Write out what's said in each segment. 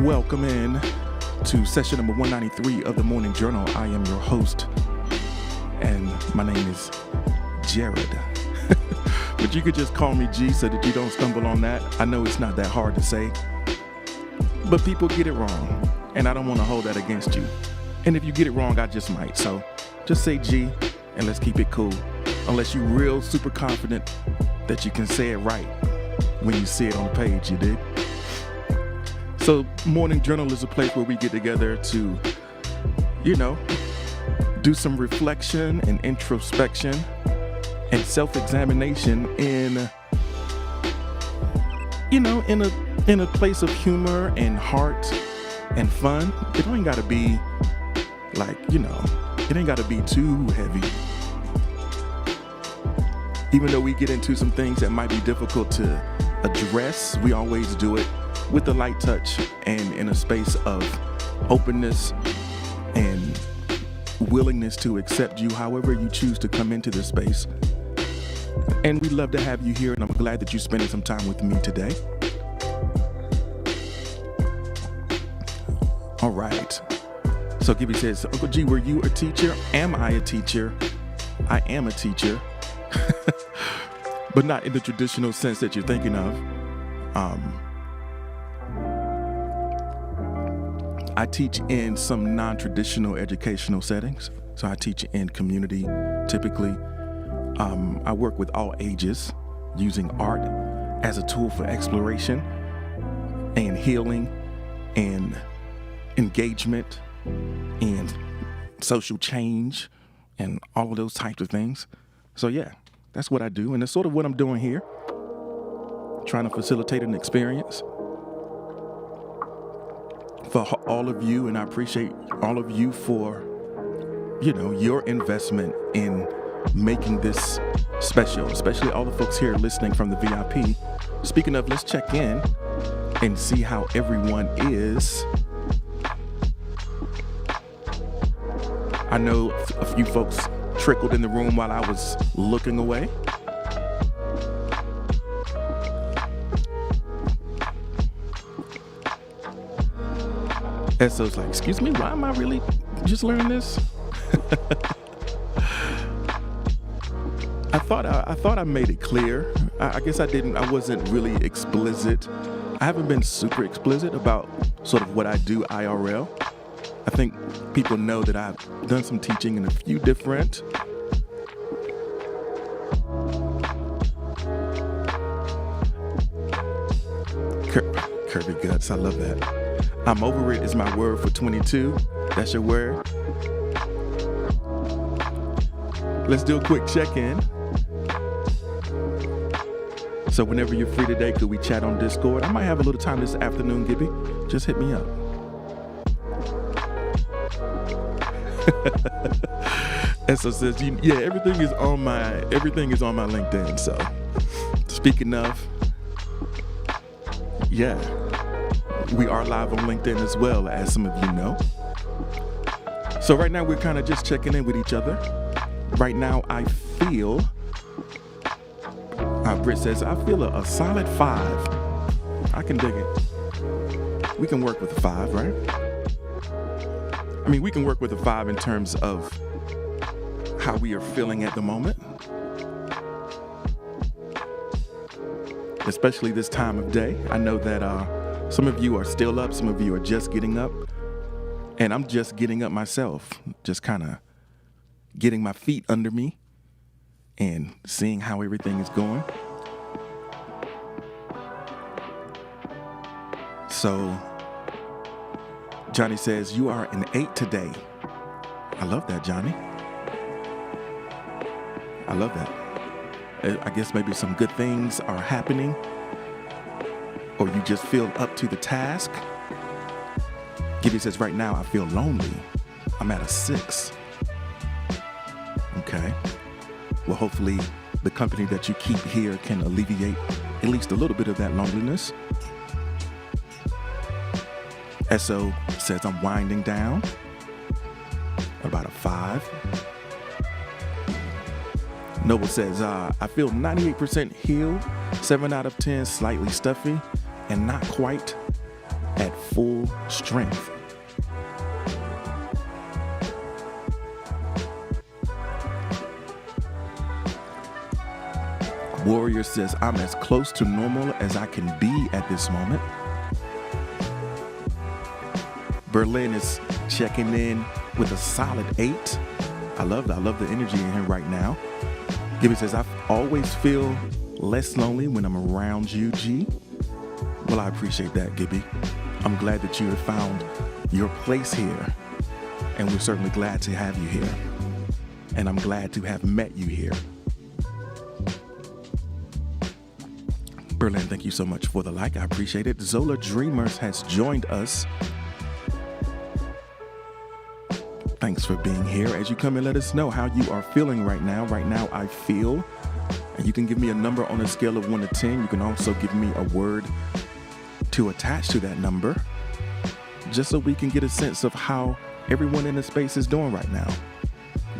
Welcome in to session number 193 of the Morning Journal. I am your host, and my name is Jared. But you could just call me G so that you don't stumble on that. I know it's not that hard to say, but people get it wrong, and I don't want to hold that against you. And if you get it wrong, I just might. So just say G, and let's keep it cool. Unless you're real super confident that you can say it right when you see it on the page, you dig? So Morning Journal is a place where we get together to, do some reflection and introspection and self-examination in a place of humor and heart and fun. It ain't gotta be it ain't gotta be too heavy. Even though we get into some things that might be difficult to address, we always do it with a light touch and in a space of openness and willingness to accept you however you choose to come into this space. And we love to have you here, and I'm glad that you're spending some time with me today. All right. So Gibby says, Uncle G, were you a teacher? Am I a teacher? I am a teacher. But not in the traditional sense that you're thinking of. I teach in some non-traditional educational settings. So I teach in community, typically. I work with all ages using art as a tool for exploration and healing and engagement and social change and all of those types of things. So yeah, that's what I do. And it's sort of what I'm doing here, trying to facilitate an experience for all of you. And I appreciate all of you for, your investment in making this special, especially all the folks here listening from the VIP. Speaking of, let's check in and see how everyone is. I know a few folks trickled in the room while I was looking away. Esso's like, excuse me, why am I really just learning this? I thought I made it clear. I guess I wasn't really explicit. I haven't been super explicit about sort of what I do IRL. I think people know that I've done some teaching in a few different curvy guts. I love that. I'm over it is my word for 22. That's your word. Let's do a quick check-in. So whenever you're free today, could we chat on Discord? I might have a little time this afternoon, Gibby. Just hit me up. Esso says, everything is on my LinkedIn. So speaking of, we are live on LinkedIn as well, as some of you know. So right now we're kind of just checking in with each other. Right now I feel, Britt says, I feel a solid 5. I can dig it. We can work with a 5, right? I mean, we can work with a 5 in terms of how we are feeling at the moment. Especially this time of day. I know that some of you are still up, some of you are just getting up. And I'm just getting up myself, just kind of getting my feet under me and seeing how everything is going. So Johnny says, you are an 8 today. I love that, Johnny. I love that. I guess maybe some good things are happening, or you just feel up to the task. Gibby says, right now I feel lonely. I'm at a 6. Okay. Well, hopefully the company that you keep here can alleviate at least a little bit of that loneliness. Esso says, I'm winding down. About a 5. Noble says, I feel 98% healed, 7 out of 10 slightly stuffy, and not quite at full strength. Warrior says, I'm as close to normal as I can be at this moment. Berlin is checking in with a solid 8. I love the energy in here right now. Gibby says, I always feel less lonely when I'm around you, G. Well, I appreciate that, Gibby. I'm glad that you have found your place here. And we're certainly glad to have you here. And I'm glad to have met you here. Berlin, thank you so much for the like. I appreciate it. Zola Dreamers has joined us. Thanks for being here. As you come and let us know how you are feeling right now. Right now, I feel. And you can give me a number on a scale of 1 to 10. You can also give me a word to attach to that number, just so we can get a sense of how everyone in the space is doing right now.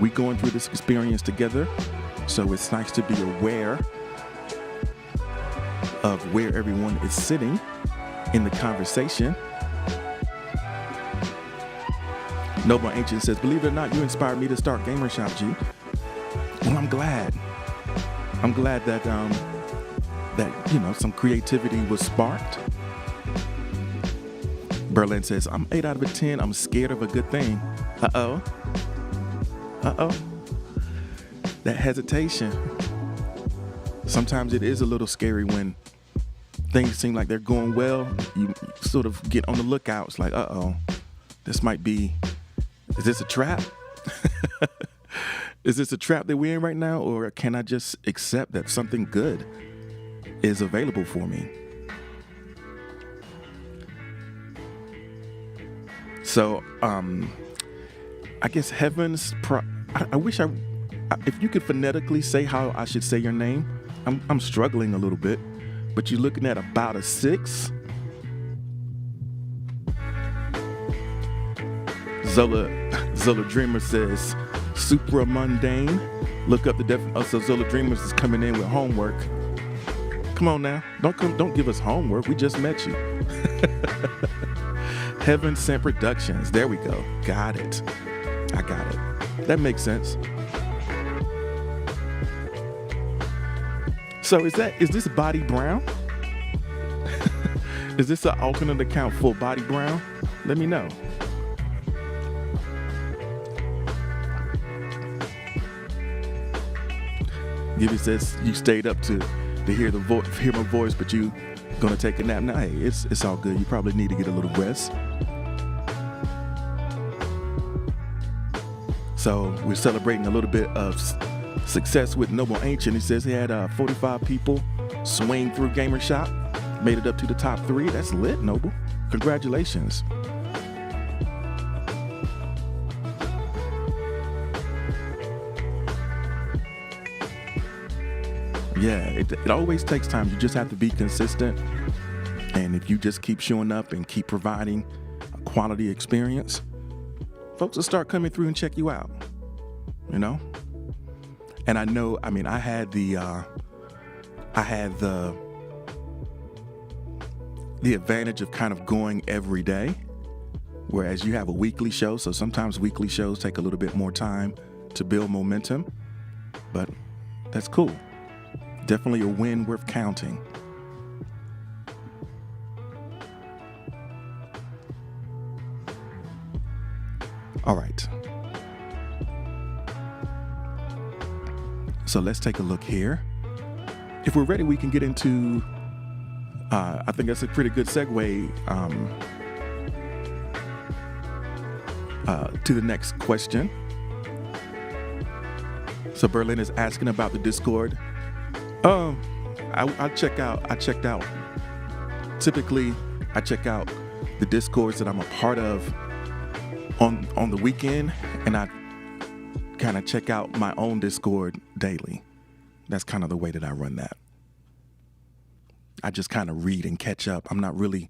We're going through this experience together, so it's nice to be aware of where everyone is sitting in the conversation. Noble Ancient says, believe it or not, you inspired me to start Gamer Shop, G. Well, I'm glad. I'm glad that some creativity was sparked. Berlin says, I'm 8 out of 10. I'm scared of a good thing. Uh-oh. That hesitation. Sometimes it is a little scary when things seem like they're going well. You sort of get on the lookout. It's like, uh-oh, this might be, is this a trap? Is this a trap that we're in right now? Or can I just accept that something good is available for me? So, I guess Heaven's, I wish if you could phonetically say how I should say your name. I'm struggling a little bit, but you're looking at about a 6. Zola Dreamer says, supra mundane. Look up the definition. So Zola Dreamers is coming in with homework. Come on now, don't give us homework. We just met you. Heaven Sent Productions. There we go. Got it. I got it. That makes sense. So is this Body Brown? Is this an alternate account for Body Brown? Let me know. Gibby says you stayed up to hear my voice, but you gonna take a nap. Now, hey, it's all good. You probably need to get a little rest. So we're celebrating a little bit of success with Noble Ancient. He says he had 45 people swing through Gamer Shop, made it up to the top 3. That's lit, Noble. Congratulations. Yeah, it always takes time. You just have to be consistent. And if you just keep showing up and keep providing a quality experience, folks will start coming through and check you out, you know? And I know, I had the advantage of kind of going every day, whereas you have a weekly show. So sometimes weekly shows take a little bit more time to build momentum, but that's cool. Definitely a win worth counting. All right. So let's take a look here. If we're ready, we can get into, I think that's a pretty good segue to the next question. So Berlin is asking about the Discord. I checked out. Typically, I check out the Discords that I'm a part of on the weekend, and I kind of check out my own Discord daily. That's kind of the way that I run that. I just kind of read and catch up. I'm not really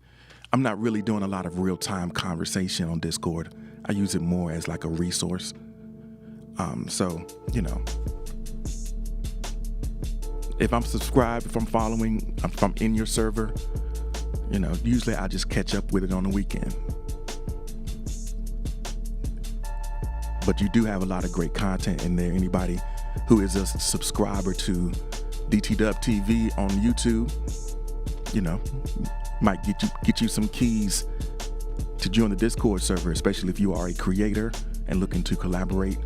doing a lot of real-time conversation on Discord. I use it more as like a resource. So, if I'm subscribed, if I'm following, if I'm in your server, Usually I just catch up with it on the weekend. But you do have a lot of great content in there. Anybody who is a subscriber to DT Dub TV on YouTube, might get you some keys to join the Discord server, especially if you are a creator and looking to collaborate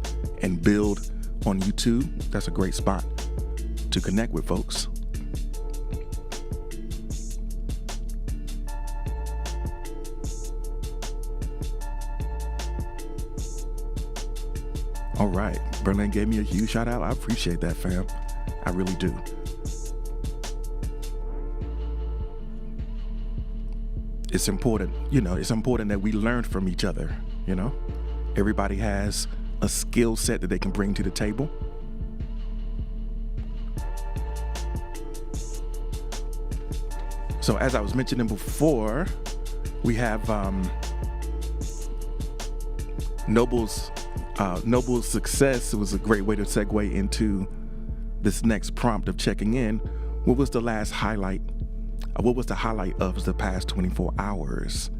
and build on YouTube. That's a great spot to connect with folks. All right, Berlin gave me a huge shout out. I appreciate that, fam. I really do. It's important, it's important that we learn from each other, Everybody has a skill set that they can bring to the table. So as I was mentioning before, we have Noble's success. It was a great way to segue into this next prompt of checking in. What was the last highlight? What was the highlight of the past 24 hours?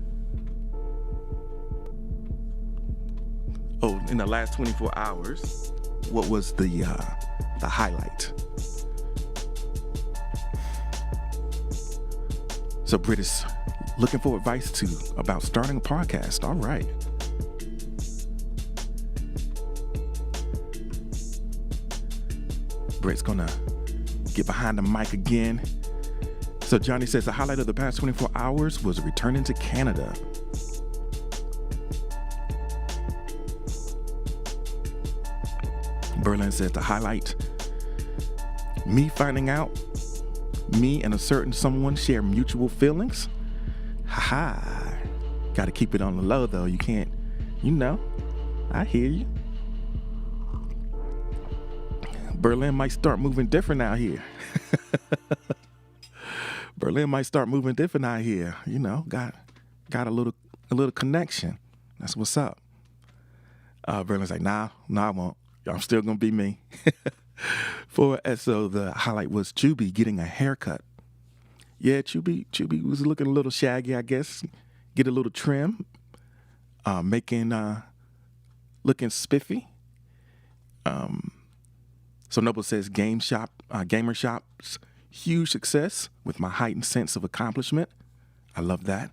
Oh, in the last 24 hours, what was the highlight? So Britt is looking for advice about starting a podcast. All right. Britt's gonna get behind the mic again. So Johnny says the highlight of the past 24 hours was returning to Canada. Berlin says the highlight, me finding out me and a certain someone share mutual feelings. Haha. Gotta keep it on the low though. You can't, I hear you. Berlin might start moving different out here. Berlin might start moving different out here. Got a little connection. That's what's up. Berlin's like, nah, I won't. I'm still gonna be me. For SO, the highlight was Chubby getting a haircut. Yeah, Chubby was looking a little shaggy, I guess. Get a little trim, looking spiffy. So Noble says Gamer Shop's huge success with my heightened sense of accomplishment. I love that.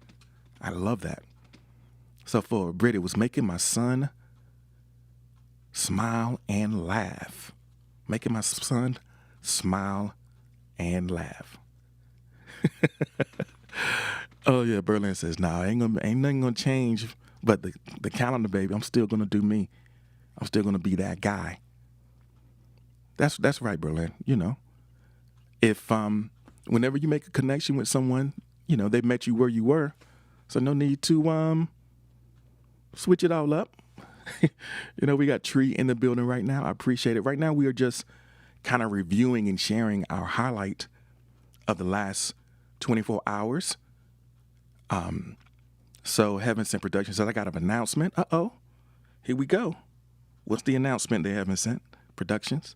So for Britt, it was making my son smile and laugh. Making my son smile and laugh. Oh yeah, Berlin says, nah, ain't nothing gonna change but the calendar, baby. I'm still gonna do me. I'm still gonna be that guy. That's right, Berlin. If whenever you make a connection with someone, they met you where you were, so no need to switch it all up. We got Tree in the building right now. I appreciate it. Right now we are just kind of reviewing and sharing our highlight of the last 24 hours. So Heaven Sent Productions said I got an announcement. Here we go. What's the announcement they Heaven Sent Productions?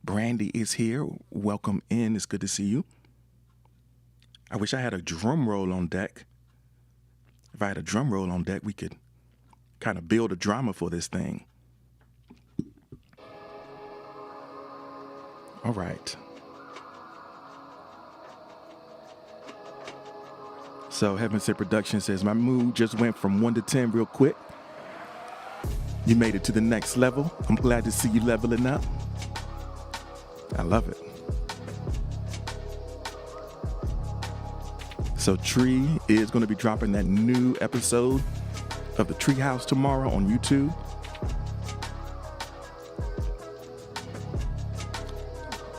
Brandy is here. Welcome in. It's good to see you. I wish I had a drum roll on deck. If I had a drum roll on deck, we could kind of build a drama for this thing. All right. So Heaven Sent Production says, my mood just went from 1 to 10 real quick. You made it to the next level. I'm glad to see you leveling up. I love it. So Tree is going to be dropping that new episode of the Treehouse tomorrow on YouTube.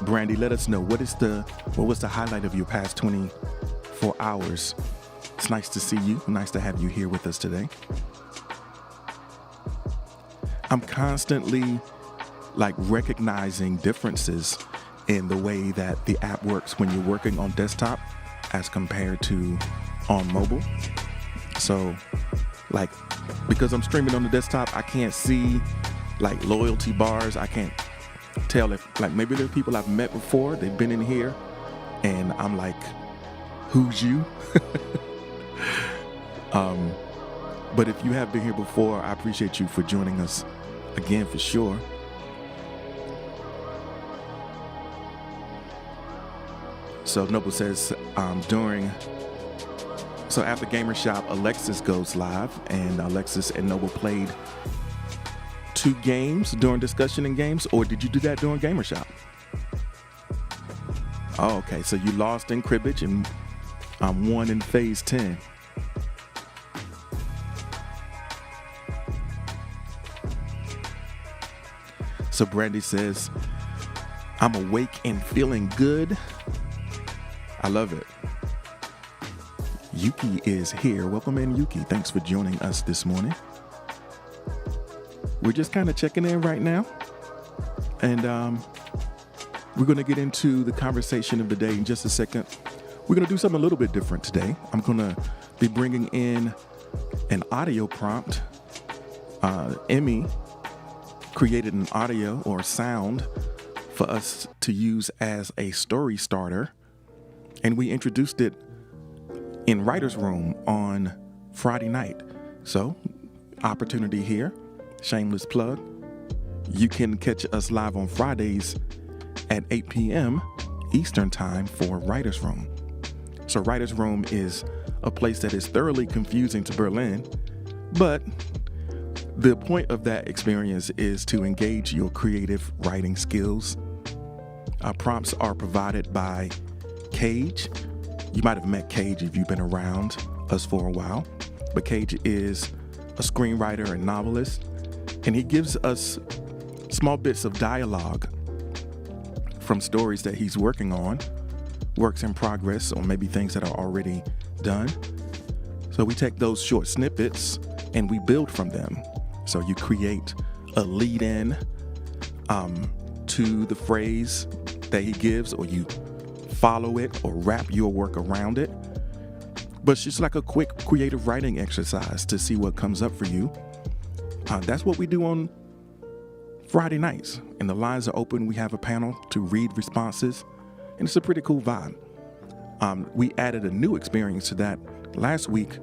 Brandy, let us know what was the highlight of your past 24 hours. It's nice to see you. Nice to have you here with us today. I'm constantly recognizing differences in the way that the app works when you're working on desktop as compared to on mobile. So because I'm streaming on the desktop, I can't see loyalty bars. I can't tell if maybe there are people I've met before, they've been in here, and I'm who's you. But if you have been here before, I appreciate you for joining us again for sure. So Noble says so after Gamer Shop, Alexis goes live, and Alexis and Noble played 2 games during discussion in games, or did you do that during Gamer Shop? Oh, okay. So you lost in cribbage and won in phase 10. So Brandy says, I'm awake and feeling good. I love it. Yuki is here. Welcome in, Yuki. Thanks for joining us this morning. We're just kind of checking in right now. And we're going to get into the conversation of the day in just a second. We're going to do something a little bit different today. I'm going to be bringing in an audio prompt. Emmy created an audio or sound for us to use as a story starter. And we introduced it in Writer's Room on Friday night. So, opportunity here, shameless plug. You can catch us live on Fridays at 8 p.m. Eastern Time for Writer's Room. So Writer's Room is a place that is thoroughly confusing to Berlin, but the point of that experience is to engage your creative writing skills. Prompts are provided by Cage. You might have met Cage if you've been around us for a while, but Cage is a screenwriter and novelist, and he gives us small bits of dialogue from stories that he's working on, works in progress, or maybe things that are already done. So we take those short snippets and we build from them. So you create a lead-in to the phrase that he gives, or you follow it or wrap your work around it. But it's just like a quick creative writing exercise to see what comes up for you. That's what we do on Friday nights. And the lines are open. We have a panel to read responses, and it's a pretty cool vibe. We added a new experience to that last week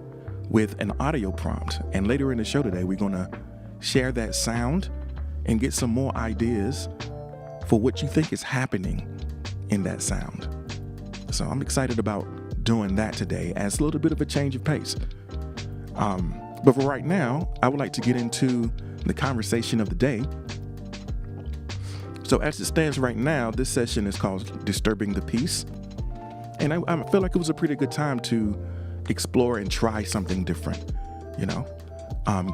with an audio prompt. And later in the show today, we're going to share that sound and get some more ideas for what you think is happening in that sound. So I'm excited about doing that today as a little bit of a change of pace. But for right now, I would like to get into the conversation of the day. So as it stands right now, this session is called Disturbing the Peace. And I feel like it was a pretty good time to explore and try something different,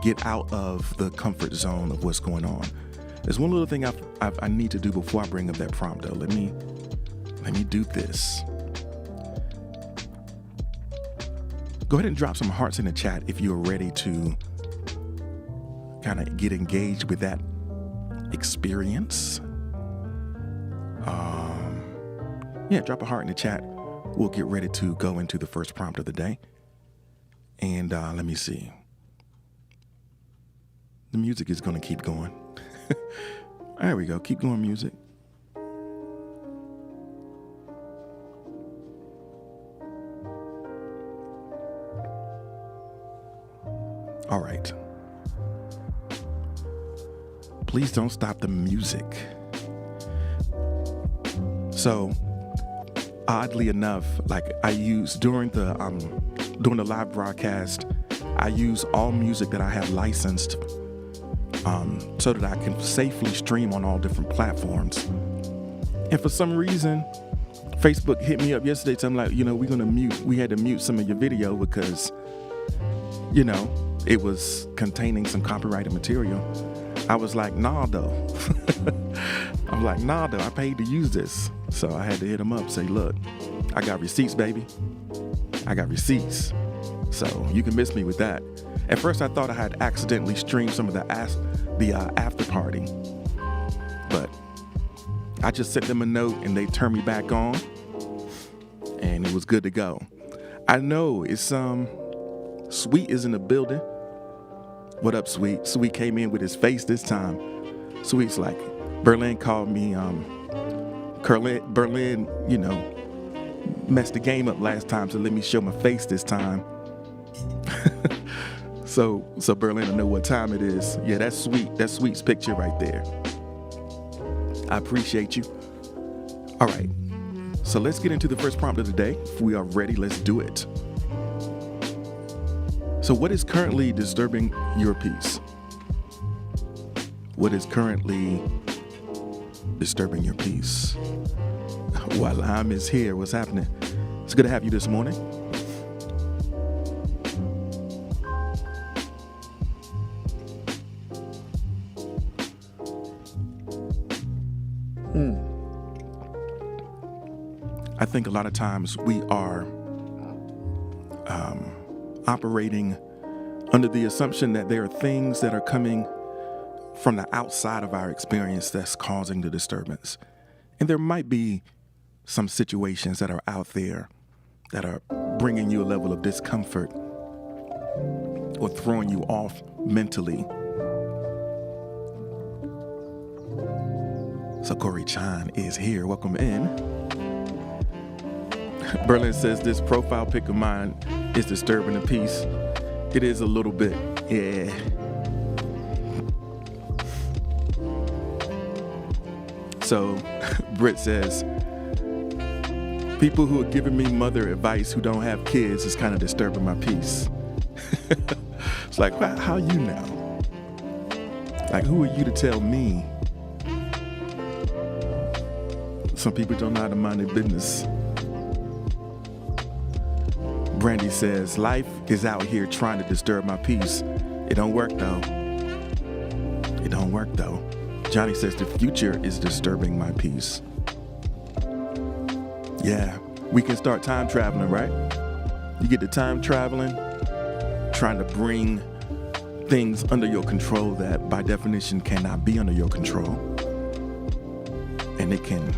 get out of the comfort zone of what's going on. There's one little thing I need to do before I bring up that prompt, though. Let me do this. Go ahead and drop some hearts in the chat if you're ready to kind of get engaged with that experience. Drop a heart in the chat. We'll get ready to go into the first prompt of the day. And let me see. The music is going to keep going. There we go. Keep going, music. All right. Please don't stop the music. So, oddly enough, like I use during the live broadcast, I use all music that I have licensed so that I can safely stream on all different platforms. And for some reason, Facebook hit me up yesterday telling me, like, we had to mute some of your video because, it was containing some copyrighted material. I was like, nah, though. I'm like, nah, though, I paid to use this. So I had to hit him up, say, look, I got receipts, baby. I got receipts. So you can miss me with that. At first, I thought I had accidentally streamed some of the after party. But I just sent them a note and they turned me back on. And it was good to go. I know it's Sweet is in the building. What up, Sweet? Sweet came in with his face this time. Sweet's like, Berlin called me, Berlin, messed the game up last time, so let me show my face this time. So Berlin, I know what time it is. Yeah, that's sweet. That's Sweet's picture right there. I appreciate you. All right, so let's get into the first prompt of the day. If we are ready, let's do it. So what is currently disturbing your peace? What is currently disturbing your peace? While I'm is here, what's happening? It's good to have you this morning. I think a lot of times we are operating under the assumption that there are things that are coming from the outside of our experience that's causing the disturbance. And there might be some situations that are out there that are bringing you a level of discomfort or throwing you off mentally. So Corey Chan is here. Welcome in. Berlin says this profile pic of mine is disturbing the peace. It is a little bit, yeah. So Britt says, people who are giving me mother advice who don't have kids is kind of disturbing my peace. It's like, how you know? Like, who are you to tell me? Some people don't know how to mind their business. Brandy says, life is out here trying to disturb my peace. It don't work though. It don't work though. Johnny says, the future is disturbing my peace. Yeah, we can start time traveling, right? You get the time traveling, trying to bring things under your control that by definition cannot be under your control. And it can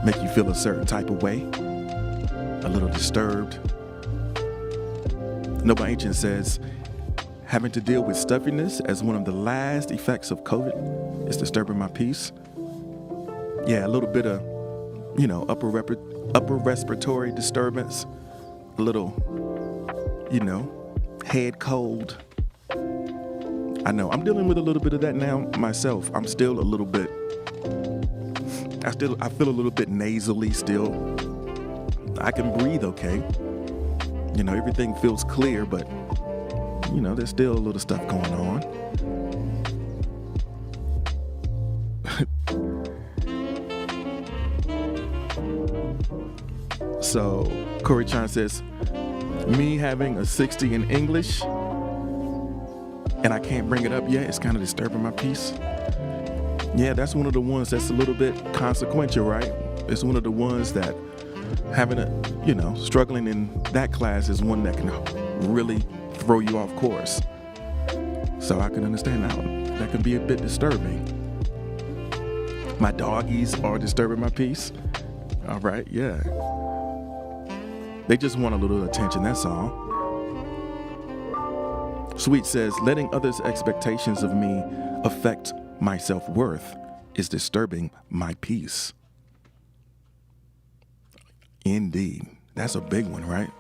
make you feel a certain type of way, a little disturbed. Nova Ancient says, having to deal with stuffiness as one of the last effects of COVID is disturbing my peace. Yeah, a little bit of, upper respiratory disturbance, a little, head cold. I know, I'm dealing with a little bit of that now myself. I'm still a little bit, I feel a little bit nasally still. I can breathe okay. Everything feels clear, but, there's still a little stuff going on. So, Corey Chan says, me having a 60 in English, and I can't bring it up yet, it's kind of disturbing my peace. Yeah, that's one of the ones that's a little bit consequential, right? It's one of the ones that having struggling in that class is one that can really throw you off course. So I can understand that can be a bit disturbing. My doggies are disturbing my peace. All right, yeah. They just want a little attention, that's all. Sweet says, letting others' expectations of me affect my self-worth is disturbing my peace. Indeed. That's a big one, right?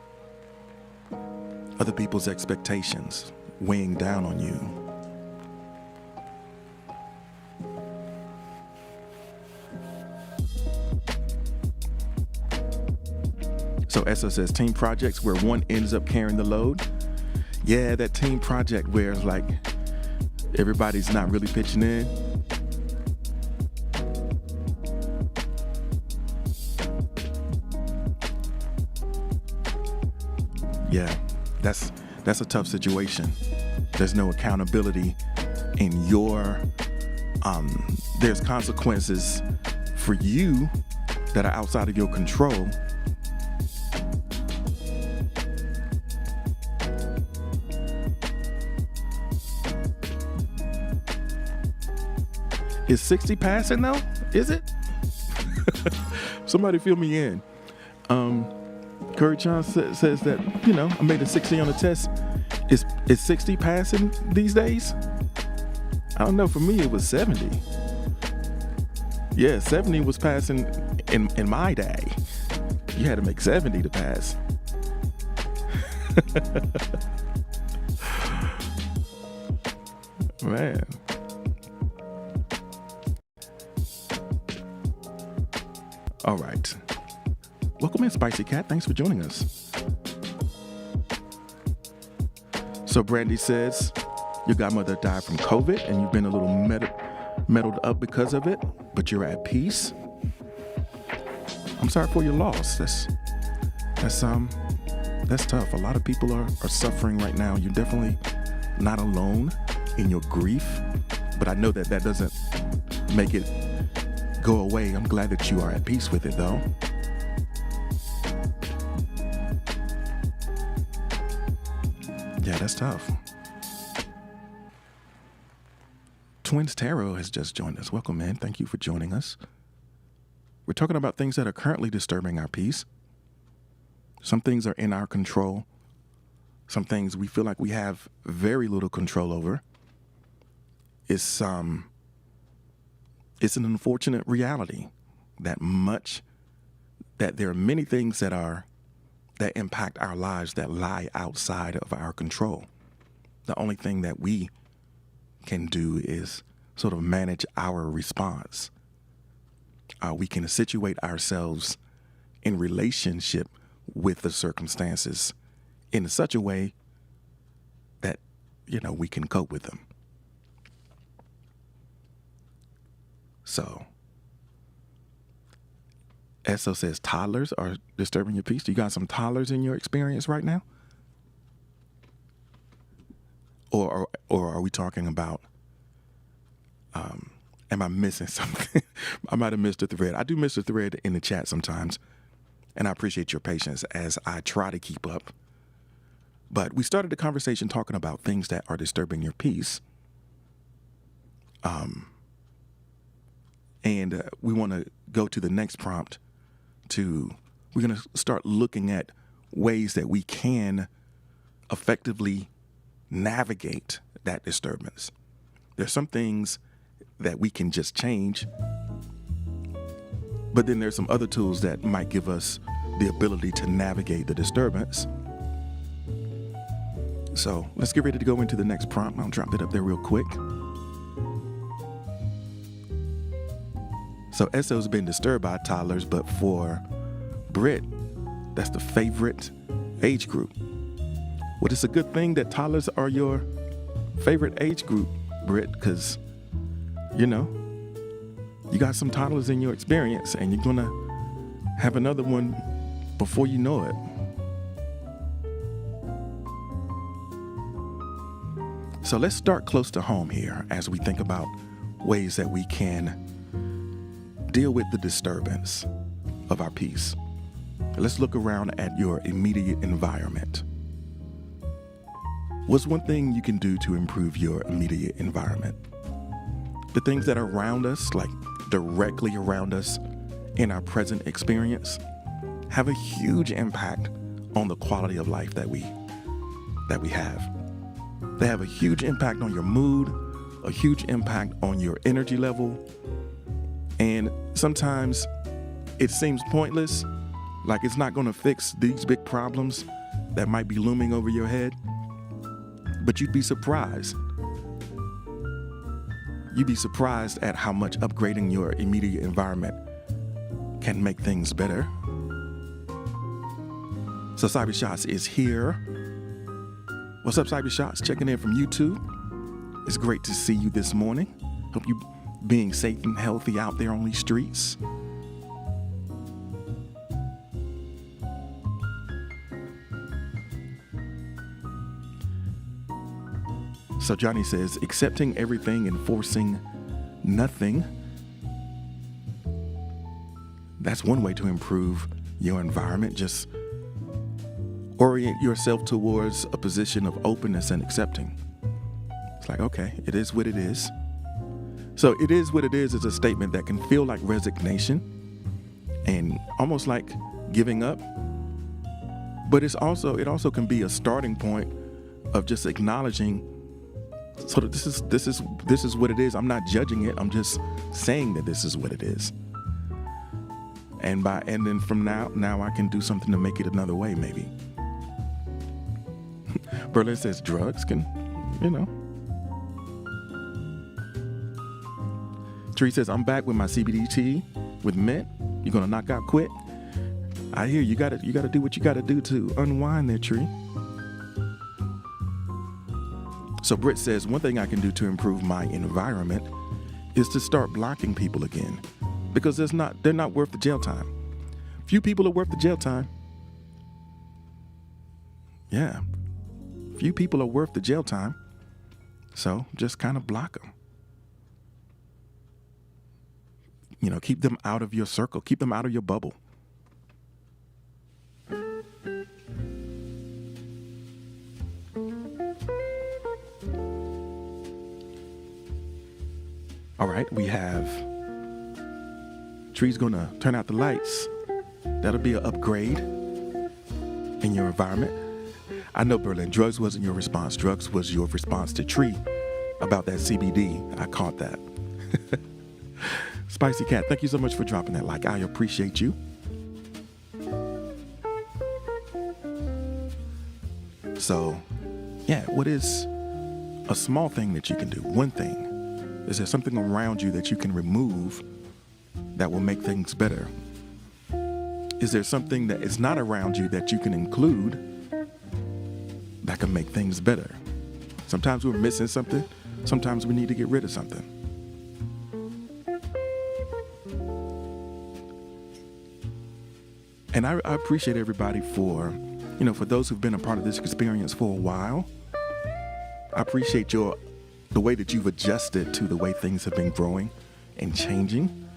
Other people's expectations weighing down on you. So Essa says, team projects where one ends up carrying the load. Yeah, that team project where it's like everybody's not really pitching in. Yeah, that's a tough situation. There's no accountability in there's consequences for you that are outside of your control. Is 60 passing though? Is it? Somebody fill me in. Curry Chan says that, I made a 60 on the test. Is 60 passing these days? I don't know. For me, it was 70. Yeah, 70 was passing in my day. You had to make 70 to pass. Man. All right. Welcome in, Spicy Cat. Thanks for joining us. So Brandy says, your godmother died from COVID and you've been a little meddled up because of it, but you're at peace. I'm sorry for your loss. That's tough. A lot of people are suffering right now. You're definitely not alone in your grief, but I know that doesn't make it go away. I'm glad that you are at peace with it, though. Yeah, that's tough. Twins Tarot has just joined us. Welcome, man. Thank you for joining us. We're talking about things that are currently disturbing our peace. Some things are in our control. Some things we feel like we have very little control over. It's an unfortunate reality that there are many things that impact our lives that lie outside of our control. The only thing that we can do is sort of manage our response. We can situate ourselves in relationship with the circumstances in such a way that, we can cope with them. So, Esso says toddlers are disturbing your peace. Do you got some toddlers in your experience right now? Or are we talking about, am I missing something? I might have missed a thread. I do miss a thread in the chat sometimes, and I appreciate your patience as I try to keep up. But we started the conversation talking about things that are disturbing your peace. And we want to go to the next prompt we're going to start looking at ways that we can effectively navigate that disturbance. There's some things that we can just change, but then there's some other tools that might give us the ability to navigate the disturbance. So let's get ready to go into the next prompt. I'll drop it up there real quick. So Esso's been disturbed by toddlers, but for Britt, that's the favorite age group. Well, it's a good thing that toddlers are your favorite age group, Britt, because, you got some toddlers in your experience, and you're going to have another one before you know it. So let's start close to home here as we think about ways that we can deal with the disturbance of our peace. Let's look around at your immediate environment. What's one thing you can do to improve your immediate environment? The things that are around us, like directly around us in our present experience, have a huge impact on the quality of life that we have. They have a huge impact on your mood, a huge impact on your energy level. And sometimes it seems pointless, like it's not going to fix these big problems that might be looming over your head. But you'd be surprised. You'd be surprised at how much upgrading your immediate environment can make things better. So Cyber Shots is here. What's up, Cyber Shots? Checking in from YouTube. It's great to see you this morning. Hope you being safe and healthy out there on these streets. So Johnny says, accepting everything and forcing nothing. That's one way to improve your environment. Just orient yourself towards a position of openness and accepting. It's like, okay, it is what it is. So it is what it is a statement that can feel like resignation and almost like giving up. But it also can be a starting point of just acknowledging, so that this is what it is. I'm not judging it. I'm just saying that this is what it is. And then from now I can do something to make it another way, maybe. Berlin says drugs can, Tree says, I'm back with my CBD tea with mint. You're gonna knock out quick. I hear you gotta do what you gotta do to unwind there, Tree. So Britt says, one thing I can do to improve my environment is to start blocking people again, because they're not worth the jail time. Few people are worth the jail time. Yeah. Few people are worth the jail time. So just kind of block them. Keep them out of your circle. Keep them out of your bubble. All right, we have Tree's gonna turn out the lights. That'll be an upgrade in your environment. I know, Berlin, drugs wasn't your response. Drugs was your response to Tree about that CBD. I caught that. Spicy Cat, thank you so much for dropping that like. I appreciate you. So, yeah, what is a small thing that you can do? One thing. Is there something around you that you can remove that will make things better? Is there something that is not around you that you can include that can make things better? Sometimes we're missing something. Sometimes we need to get rid of something. And I appreciate everybody for those who've been a part of this experience for a while. I appreciate the way that you've adjusted to the way things have been growing and changing.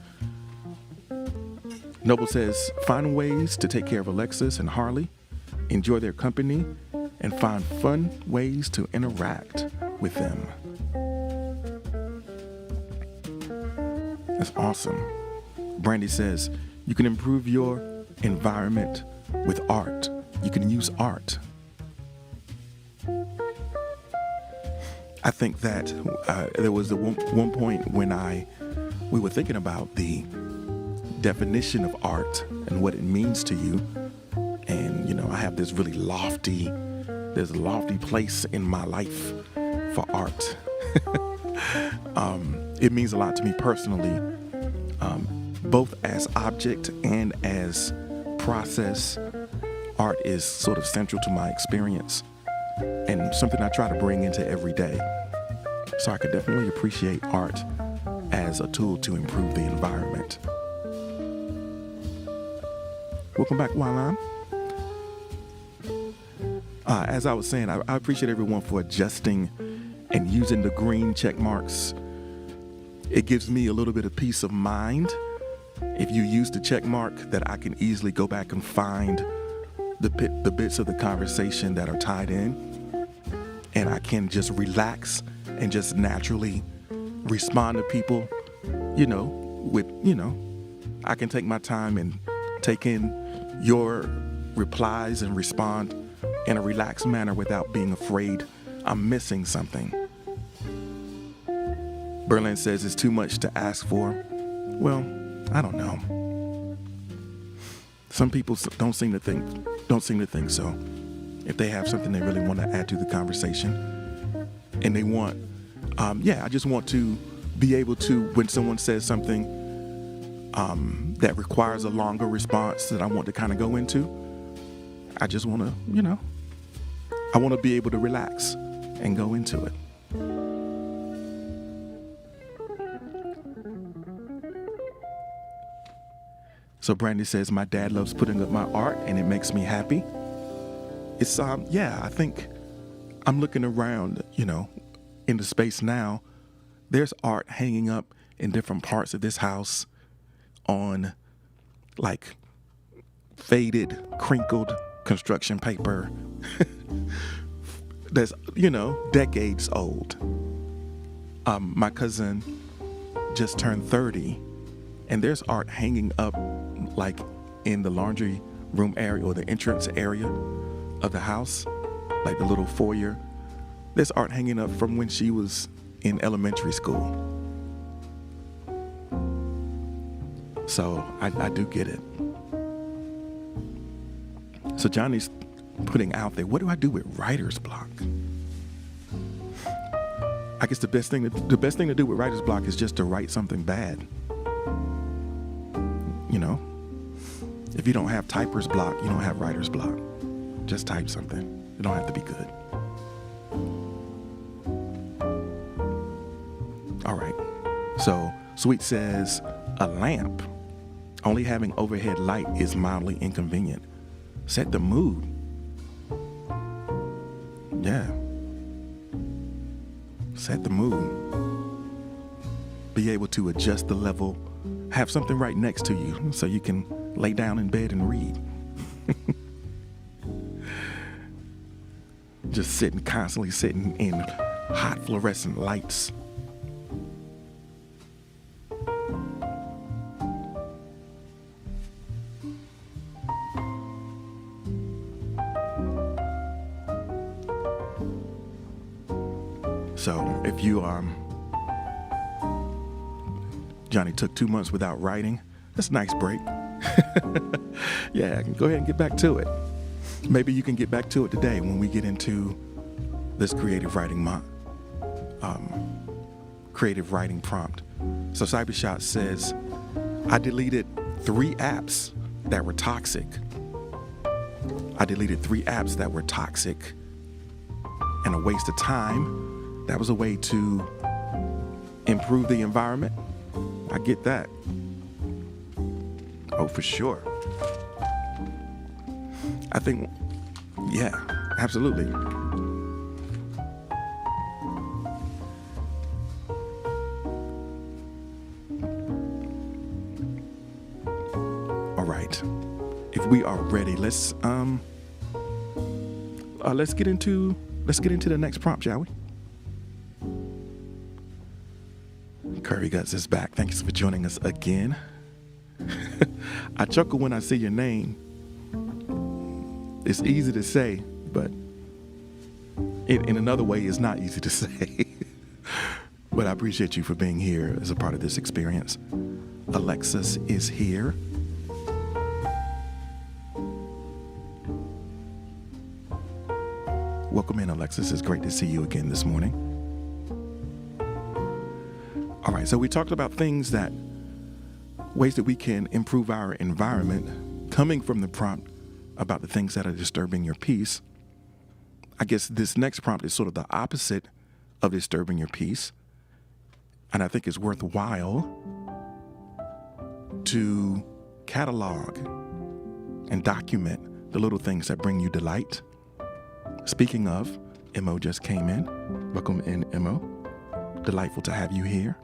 Noble says, find ways to take care of Alexis and Harley, enjoy their company, and find fun ways to interact with them. That's awesome. Brandy says, you can improve your environment with art. You can use art. I think that there was one point when we were thinking about the definition of art and what it means to you. And, I have this really there's a lofty place in my life for art. It means a lot to me personally, both as object and as process. Art is sort of central to my experience and something I try to bring into every day. So I could definitely appreciate art as a tool to improve the environment. Welcome back, Walan. As I was saying, I appreciate everyone for adjusting and using the green check marks. It gives me a little bit of peace of mind. If you use the check mark, that I can easily go back and find the bits of the conversation that are tied in, and I can just relax and just naturally respond to people, I can take my time and take in your replies and respond in a relaxed manner without being afraid I'm missing something. Berlin says it's too much to ask for. Well, I don't know. Some people don't seem to think so. If they have something they really want to add to the conversation, and they want, I just want to be able to, when someone says something that requires a longer response that I want to kind of go into, I just want to, I want to be able to relax and go into it. So Brandy says, my dad loves putting up my art and it makes me happy. It's, I think I'm looking around, in the space now. There's art hanging up in different parts of this house on like faded, crinkled construction paper that's, decades old. My cousin just turned 30 and there's art hanging up like in the laundry room area or the entrance area of the house, like the little foyer. There's art hanging up from when she was in elementary school. So I do get it. So Johnny's putting out there, what do I do with writer's block? I guess the best thing to do with writer's block is just to write something bad. You know, if you don't have typer's block, you don't have writer's block. Just type something. It don't have to be good. All right. So Sweet says, a lamp only having overhead light is mildly inconvenient. Set the mood. Yeah. Set the mood. Be able to adjust the level. Have something right next to you so you can lay down in bed and read. Just constantly sitting in hot fluorescent lights. So if you Johnny took 2 months without writing, that's a nice break. Yeah, go ahead and get back to it. Maybe you can get back to it today when we get into this creative writing prompt. So Cybershot says, I deleted 3 apps that were toxic. And a waste of time. That was a way to improve the environment. I get that. Oh, for sure. I think, yeah, absolutely. All right. If we are ready, let's get into the next prompt, shall we? Curry Guts is back. Thanks for joining us again. I chuckle when I see your name. It's easy to say, but in another way, it's not easy to say. But I appreciate you for being here as a part of this experience. Alexis is here. Welcome in, Alexis. It's great to see you again this morning. All right, so we talked about ways that we can improve our environment, coming from the prompt about the things that are disturbing your peace. I guess this next prompt is sort of the opposite of disturbing your peace. And I think it's worthwhile to catalog and document the little things that bring you delight. Speaking of, Mo just came in. Welcome in, Mo. Delightful to have you here.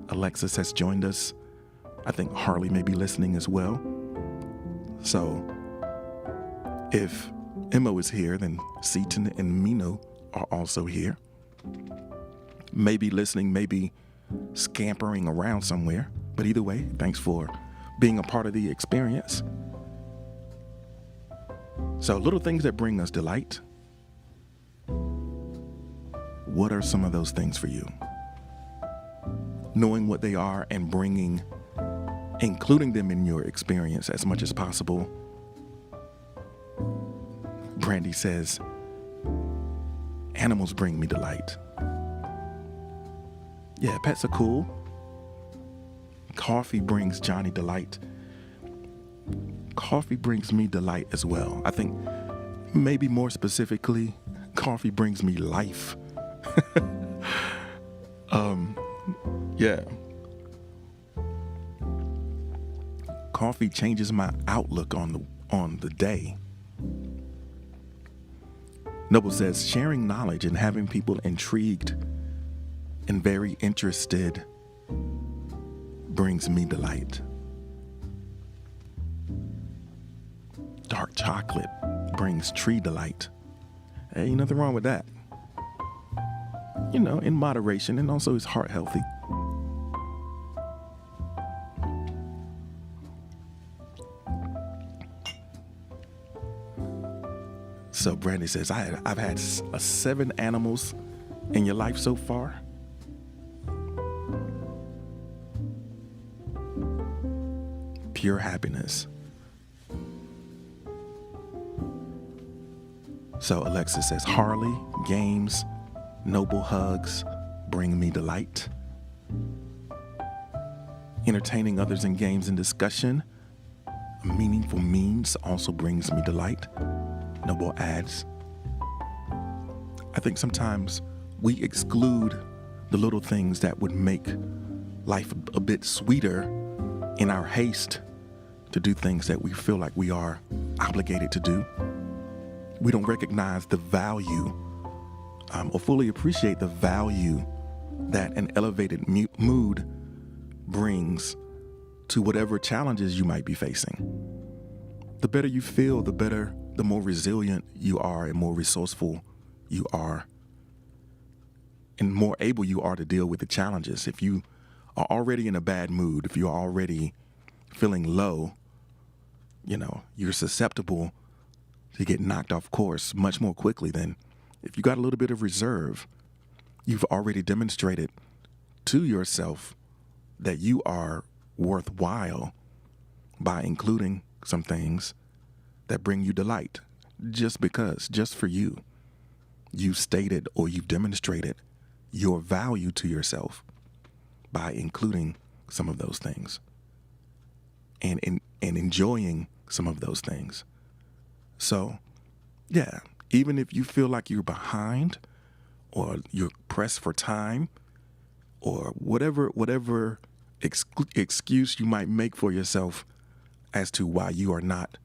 Alexis has joined us. I think Harley may be listening as well. So if Mo is here, then Seaton and Mino are also here. Maybe listening, maybe scampering around somewhere. But either way, thanks for being a part of the experience. So little things that bring us delight. What are some of those things for you? Knowing what they are and including them in your experience as much as possible. Brandy says, animals bring me delight. Yeah, pets are cool. Coffee brings Johnny delight. Coffee brings me delight as well. I think maybe more specifically, coffee brings me life. Yeah. Coffee changes my outlook on the day. Noble says, sharing knowledge and having people intrigued and very interested brings me delight. Dark chocolate brings tree delight. Hey, nothing wrong with that. You know, in moderation, and also is heart healthy. So Brandy says, I've had 7 animals in your life so far. pure happiness. So Alexis says, Harley, games, noble hugs bring me delight. Entertaining others in games and discussion, meaningful memes also brings me delight. Noble adds, I think sometimes we exclude the little things that would make life a bit sweeter in our haste to do things that we feel like we are obligated to do. We don't recognize the value or fully appreciate the value that an elevated mood brings to whatever challenges you might be facing. The better you feel, the more resilient you are and more resourceful you are and more able you are to deal with the challenges. If you are already in a bad mood, if you're already feeling low, you're susceptible to get knocked off course much more quickly than if you got a little bit of reserve. You've already demonstrated to yourself that you are worthwhile by including some things that bring you delight just for you. You've stated or you've demonstrated your value to yourself by including some of those things and enjoying some of those things. So, yeah, even if you feel like you're behind or you're pressed for time or whatever excuse you might make for yourself as to why you are not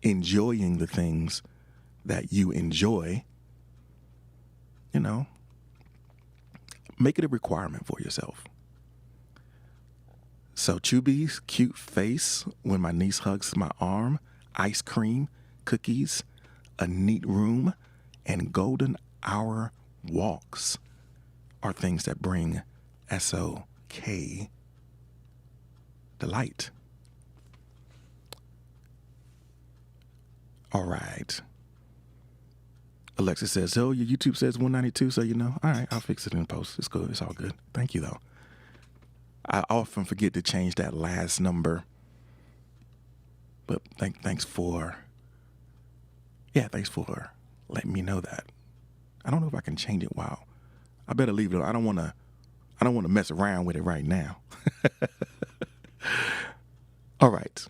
enjoying the things that you enjoy, make it a requirement for yourself. So Chubby's cute face when my niece hugs my arm, ice cream, cookies, a neat room, and golden hour walks are things that bring SOK delight. All right. Alexis says, your YouTube says 192, so all right, I'll fix it in post. It's good. It's all good. Thank you, though. I often forget to change that last number, but thanks for letting me know that. I don't know if I can change it. Wow. I better leave it. I don't want to mess around with it right now. All right.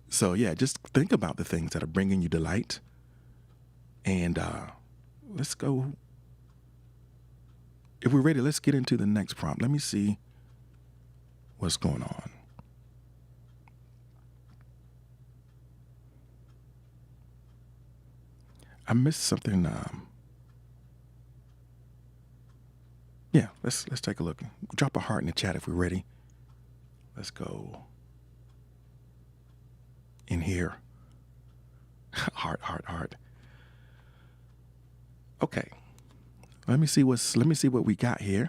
So yeah, just think about the things that are bringing you delight. And let's go. If we're ready, let's get into the next prompt. Let me see what's going on. I missed something. Yeah, let's take a look. Drop a heart in the chat if we're ready. Let's go in here. Heart. Okay. Let me see what we got here.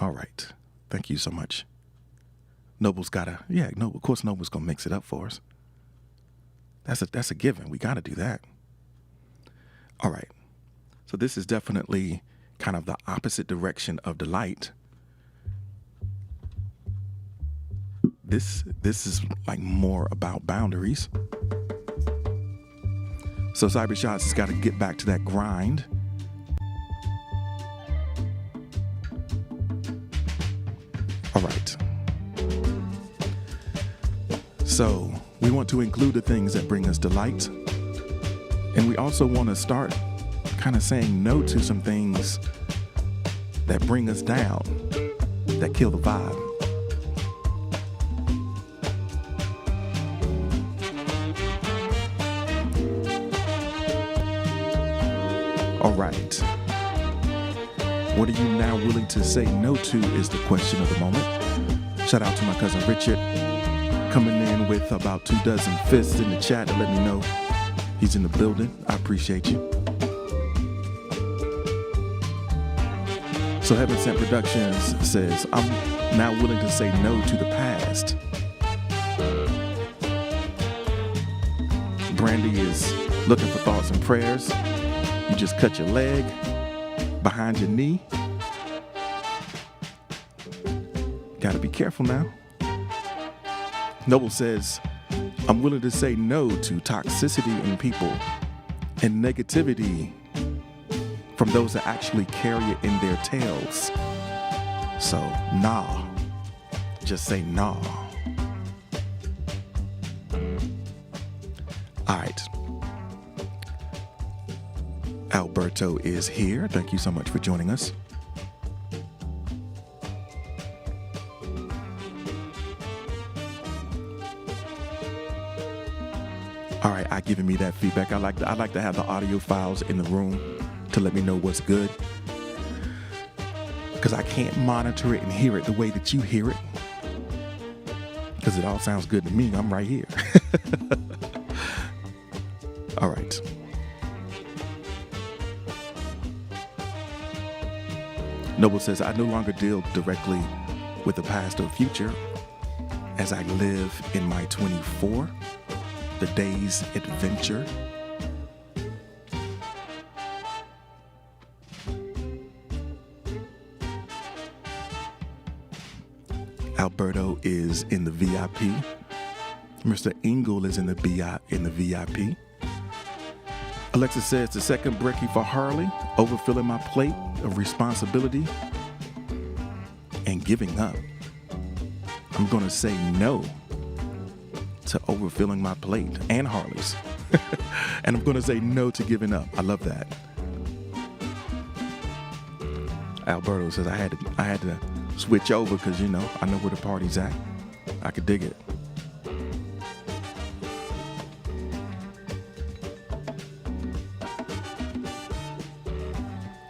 All right. Thank you so much. Noble's of course Noble's gonna mix it up for us. That's a given. We gotta do that. All right. So this is definitely kind of the opposite direction of delight. This is like more about boundaries. So Cyber Shots has got to get back to that grind. All right. So we want to include the things that bring us delight. And we also want to start kind of saying no to some things that bring us down, that kill the vibe. All right. What are you now willing to say no to is the question of the moment. Shout out to my cousin Richard, coming in with about 24 fists in the chat to let me know he's in the building. I appreciate you. So Heaven Sent Productions says, I'm now willing to say no to the past. Brandy is looking for thoughts and prayers. You just cut your leg. behind your knee. Gotta be careful now. Noble says, I'm willing to say no to toxicity in people and negativity from those that actually carry it in their tails. So, nah. Just say nah. All right. Alberto is here. Thank you so much for joining us. All right, giving me that feedback. I like to have the audio files in the room to let me know what's good, because I can't monitor it and hear it the way that you hear it, because it all sounds good to me. I'm right here. All right. Noble says, I no longer deal directly with the past or future as I live in my 24, the day's adventure. Alberto is in the VIP. Mr. Engel is in the VIP. Alexa says, the second brekkie for Harley, overfilling my plate of responsibility and giving up. I'm going to say no to overfilling my plate and Harley's. And I'm going to say no to giving up. I love that. Alberto says, I had to switch over because, I know where the party's at. I could dig it.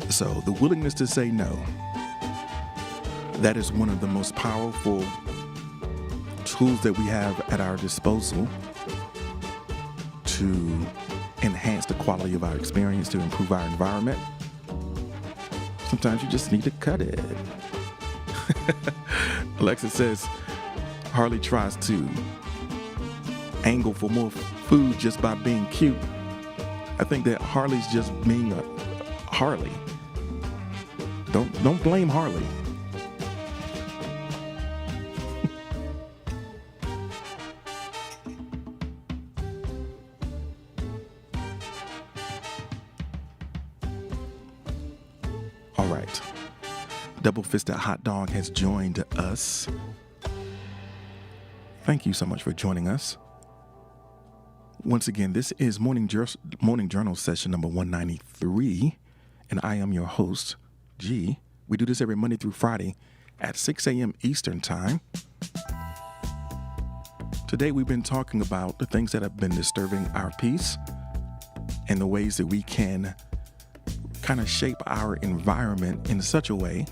So the willingness to say no, that is one of the most powerful tools that we have at our disposal to enhance the quality of our experience, to improve our environment. Sometimes you just need to cut it. Alexa says, Harley tries to angle for more food just by being cute. I think that Harley's just being a Harley. Don't blame Harley. All right. Double Fisted Hot Dog has joined us. Thank you so much for joining us. Once again, this is Morning Journal session number 193, and I am your host, G. We do this every Monday through Friday at 6 a.m. Eastern Time. Today we've been talking about the things that have been disturbing our peace and the ways that we can kind of shape our environment in such a way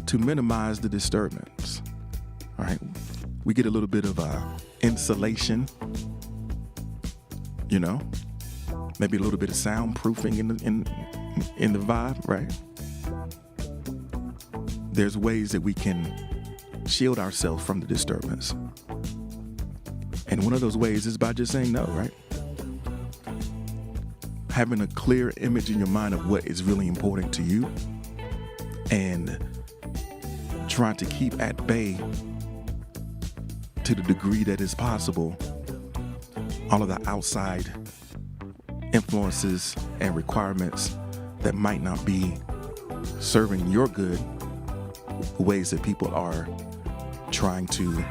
to minimize the disturbance. All right, we get a little bit of insulation, maybe a little bit of soundproofing in the vibe, right? There's ways that we can shield ourselves from the disturbance. And one of those ways is by just saying no, right? Having a clear image in your mind of what is really important to you and trying to keep at bay, to the degree that is possible, all of the outside influences and requirements that might not be serving your good, ways that people are trying to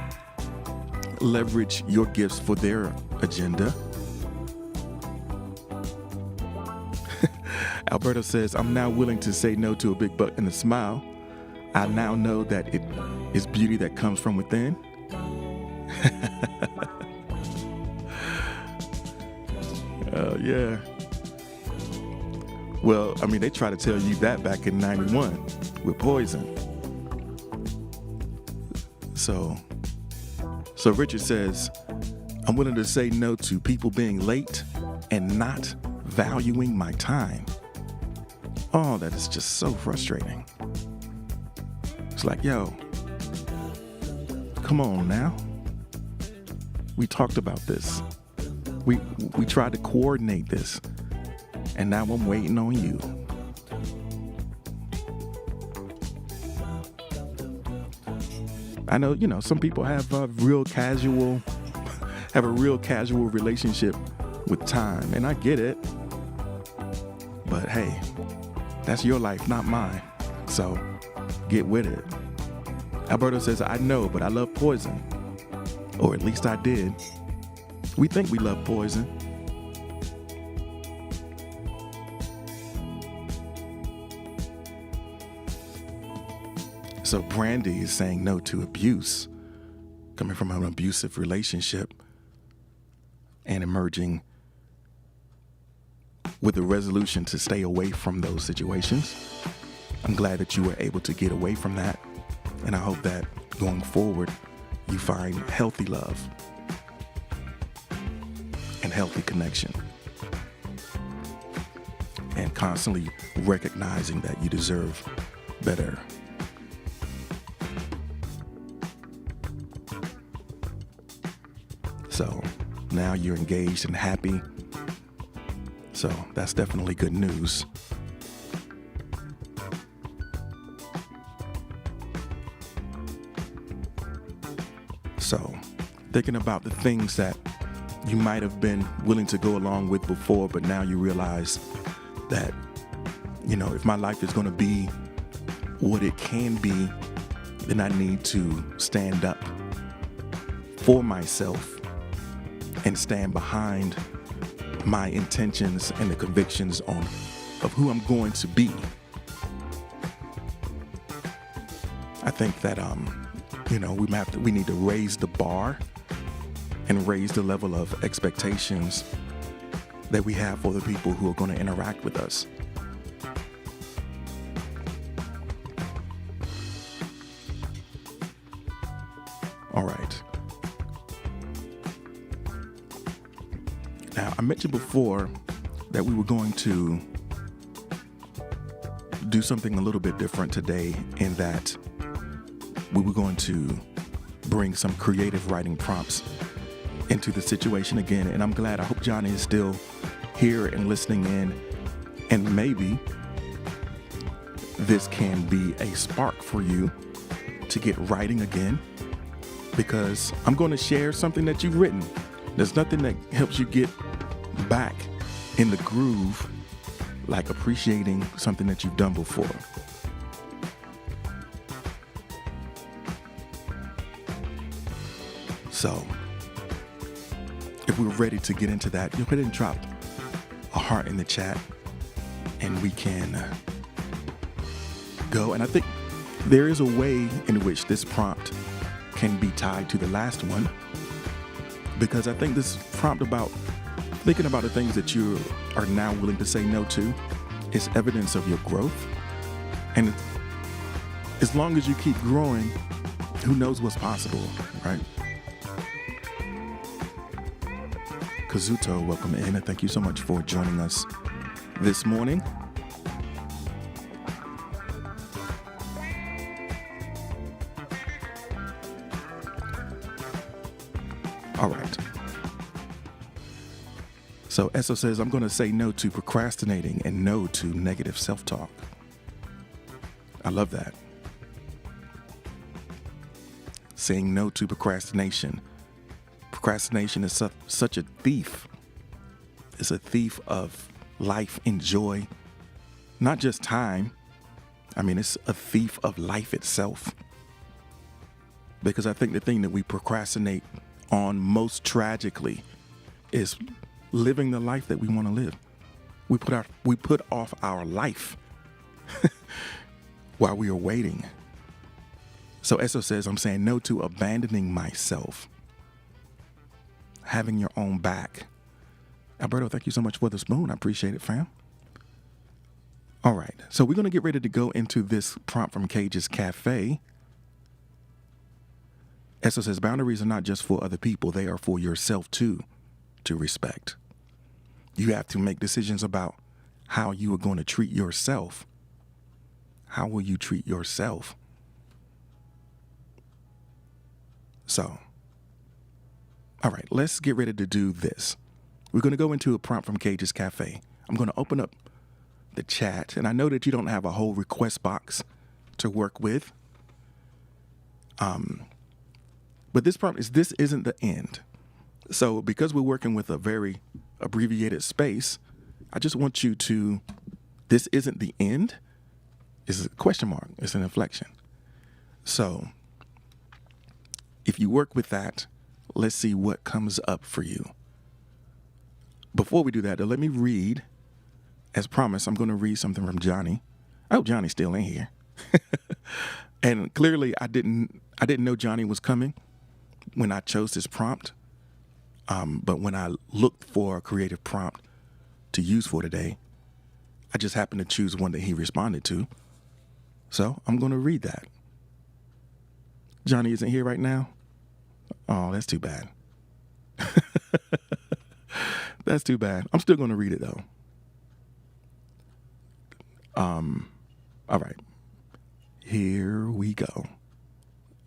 leverage your gifts for their agenda. Alberto says, I'm now willing to say no to a big butt and a smile. I now know that it is beauty that comes from within. Yeah. Well, they try to tell you that back in 91 with Poison. So Richard says, I'm willing to say no to people being late and not valuing my time. Oh, that is just so frustrating. It's like, yo, come on now. We talked about this. We tried to coordinate this, and now I'm waiting on you. I know, some people have a real casual relationship with time, and I get it. But hey, that's your life, not mine. So get with it. Alberto says, I know, but I love poison. Or at least I did. We think we love poison. So Brandy is saying no to abuse, coming from an abusive relationship and emerging with a resolution to stay away from those situations. I'm glad that you were able to get away from that, and I hope that going forward you find healthy love and healthy connection, and constantly recognizing that you deserve better. So now you're engaged and happy. So that's definitely good news. So thinking about the things that you might have been willing to go along with before, but now you realize that, if my life is going to be what it can be, then I need to stand up for myself and stand behind my intentions and the convictions of who I'm going to be. I think that we need to raise the bar and raise the level of expectations that we have for the people who are going to interact with us. All right. Now, I mentioned before that we were going to do something a little bit different today, in that we were going to bring some creative writing prompts into the situation again. And I'm glad, I hope Johnny is still here and listening in, and maybe this can be a spark for you to get writing again, because I'm going to share something that you've written. There's nothing that helps you get back in the groove like appreciating something that you've done before. So if we're ready to get into that, you go ahead and drop a heart in the chat and we can go. And I think there is a way in which this prompt can be tied to the last one, because I think this prompt about thinking about the things that you are now willing to say no to is evidence of your growth. And as long as you keep growing, who knows what's possible, right? Kazuto, welcome in, and thank you so much for joining us this morning. All right. So Esso says, I'm going to say no to procrastinating and no to negative self-talk. I love that. Saying no to procrastination. Procrastination is such a thief. It's a thief of life and joy, not just time. I mean, it's a thief of life itself. Because I think the thing that we procrastinate on most tragically is living the life that we want to live. We put off our life while we are waiting. So Esso says, I'm saying no to abandoning myself. Having your own back. Alberto, thank you so much for the spoon. I appreciate it, fam. All right. So we're going to get ready to go into this prompt from Cage's Cafe. Esso says, boundaries are not just for other people. They are for yourself too, to respect. You have to make decisions about how you are going to treat yourself. How will you treat yourself? So, all right, let's get ready to do this. We're going to go into a prompt from Cage's Cafe. I'm going to open up the chat, and I know that you don't have a whole request box to work with. But this prompt is, this isn't the end. So because we're working with a very abbreviated space, I just want you to, this isn't the end, is a question mark, it's an inflection. So if you work with that, let's see what comes up for you. Before we do that, though, let me read. As promised, I'm going to read something from Johnny. I hope Johnny's still in here. And clearly I didn't know Johnny was coming when I chose this prompt. But when I looked for a creative prompt to use for today, I just happened to choose one that he responded to. So I'm going to read that. Johnny isn't here right now. Oh, that's too bad. That's too bad. I'm still going to read it though. All right. Here we go.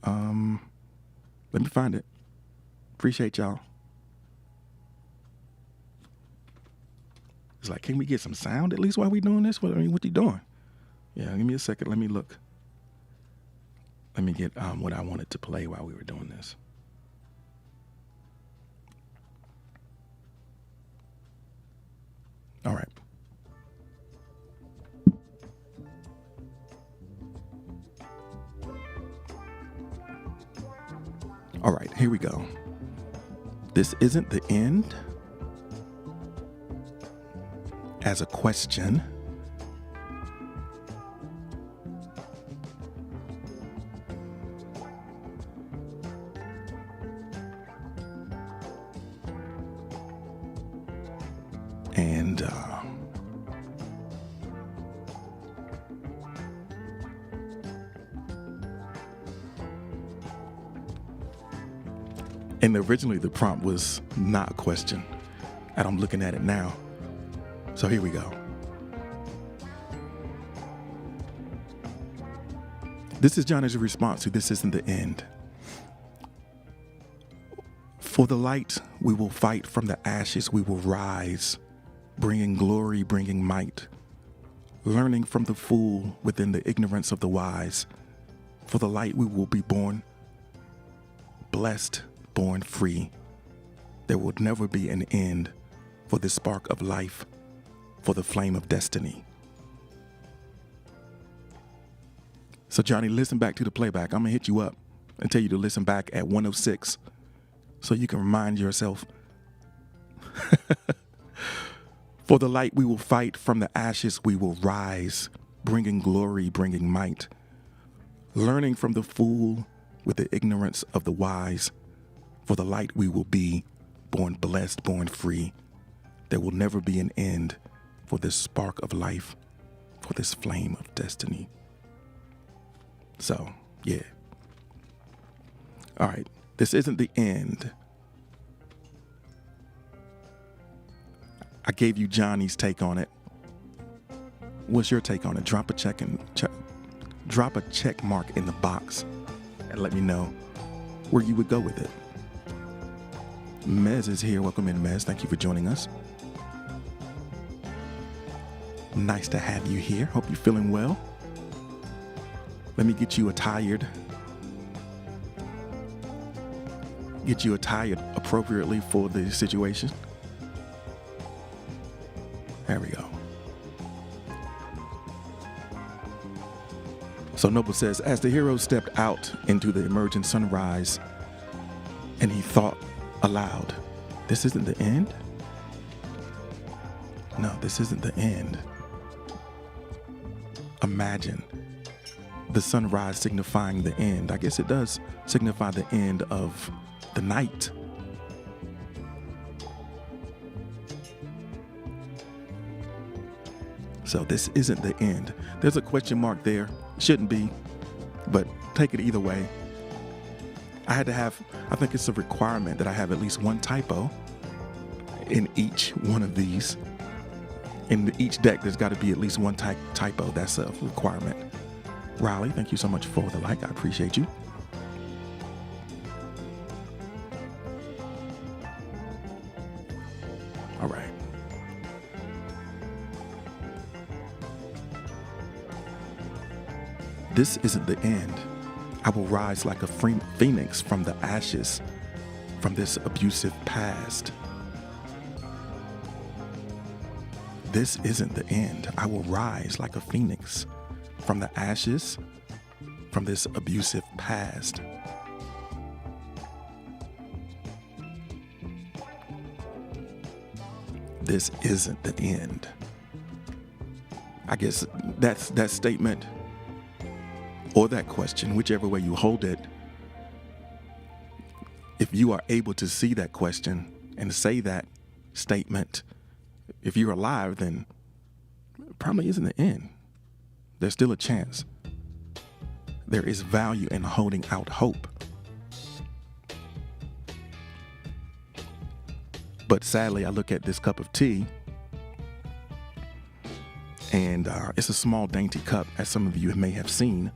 Let me find it. Appreciate y'all. It's like, can we get some sound at least while we doing this? What you doing? Yeah, give me a second. Let me look. Let me get what I wanted to play while we were doing this. All right. All right, here we go. This isn't the end. As a question. And originally the prompt was not a question, and I'm looking at it now. So here we go. This is Johnny's response to "This isn't the end." For the light, we will fight. From the ashes, we will rise, bringing glory, bringing might, learning from the fool within the ignorance of the wise. For the light, we will be born blessed, born free. There will never be an end for the spark of life, for the flame of destiny. So Johnny, listen back to the playback. I'm gonna hit you up and tell you to listen back at 106 so you can remind yourself. For the light we will fight, from the ashes we will rise, bringing glory, bringing might, learning from the fool with the ignorance of the wise. For the light we will be born blessed, born free. There will never be an end for this spark of life, for this flame of destiny. So, yeah. All right. This isn't the end. I gave you Johnny's take on it. What's your take on it? Drop a check mark in the box and let me know where you would go with it. Mez is here. Welcome in, Mez. Thank you for joining us. Nice to have you here. Hope you're feeling well. Let me get you attired. Get you attired appropriately for the situation. There we go. So Noble says, as the hero stepped out into the emerging sunrise, and he thought aloud, this isn't the end? No, this isn't the end. Imagine the sunrise signifying the end. I guess it does signify the end of the night. So this isn't the end. There's a question mark there. Shouldn't be, but take it either way. I think it's a requirement that I have at least one typo in each one of these. In each deck, there's got to be at least one typo. That's a requirement. Riley, thank you so much for the like. I appreciate you. All right. This isn't the end. I will rise like a phoenix from the ashes, from this abusive past. This isn't the end. I will rise like a phoenix from the ashes, from this abusive past. This isn't the end. I guess that's that statement, or that question, whichever way you hold it. If you are able to see that question and say that statement, if you're alive, then it probably isn't the end. There's still a chance. There is value in holding out hope. But sadly, I look at this cup of tea, and it's a small, dainty cup, as some of you may have seen.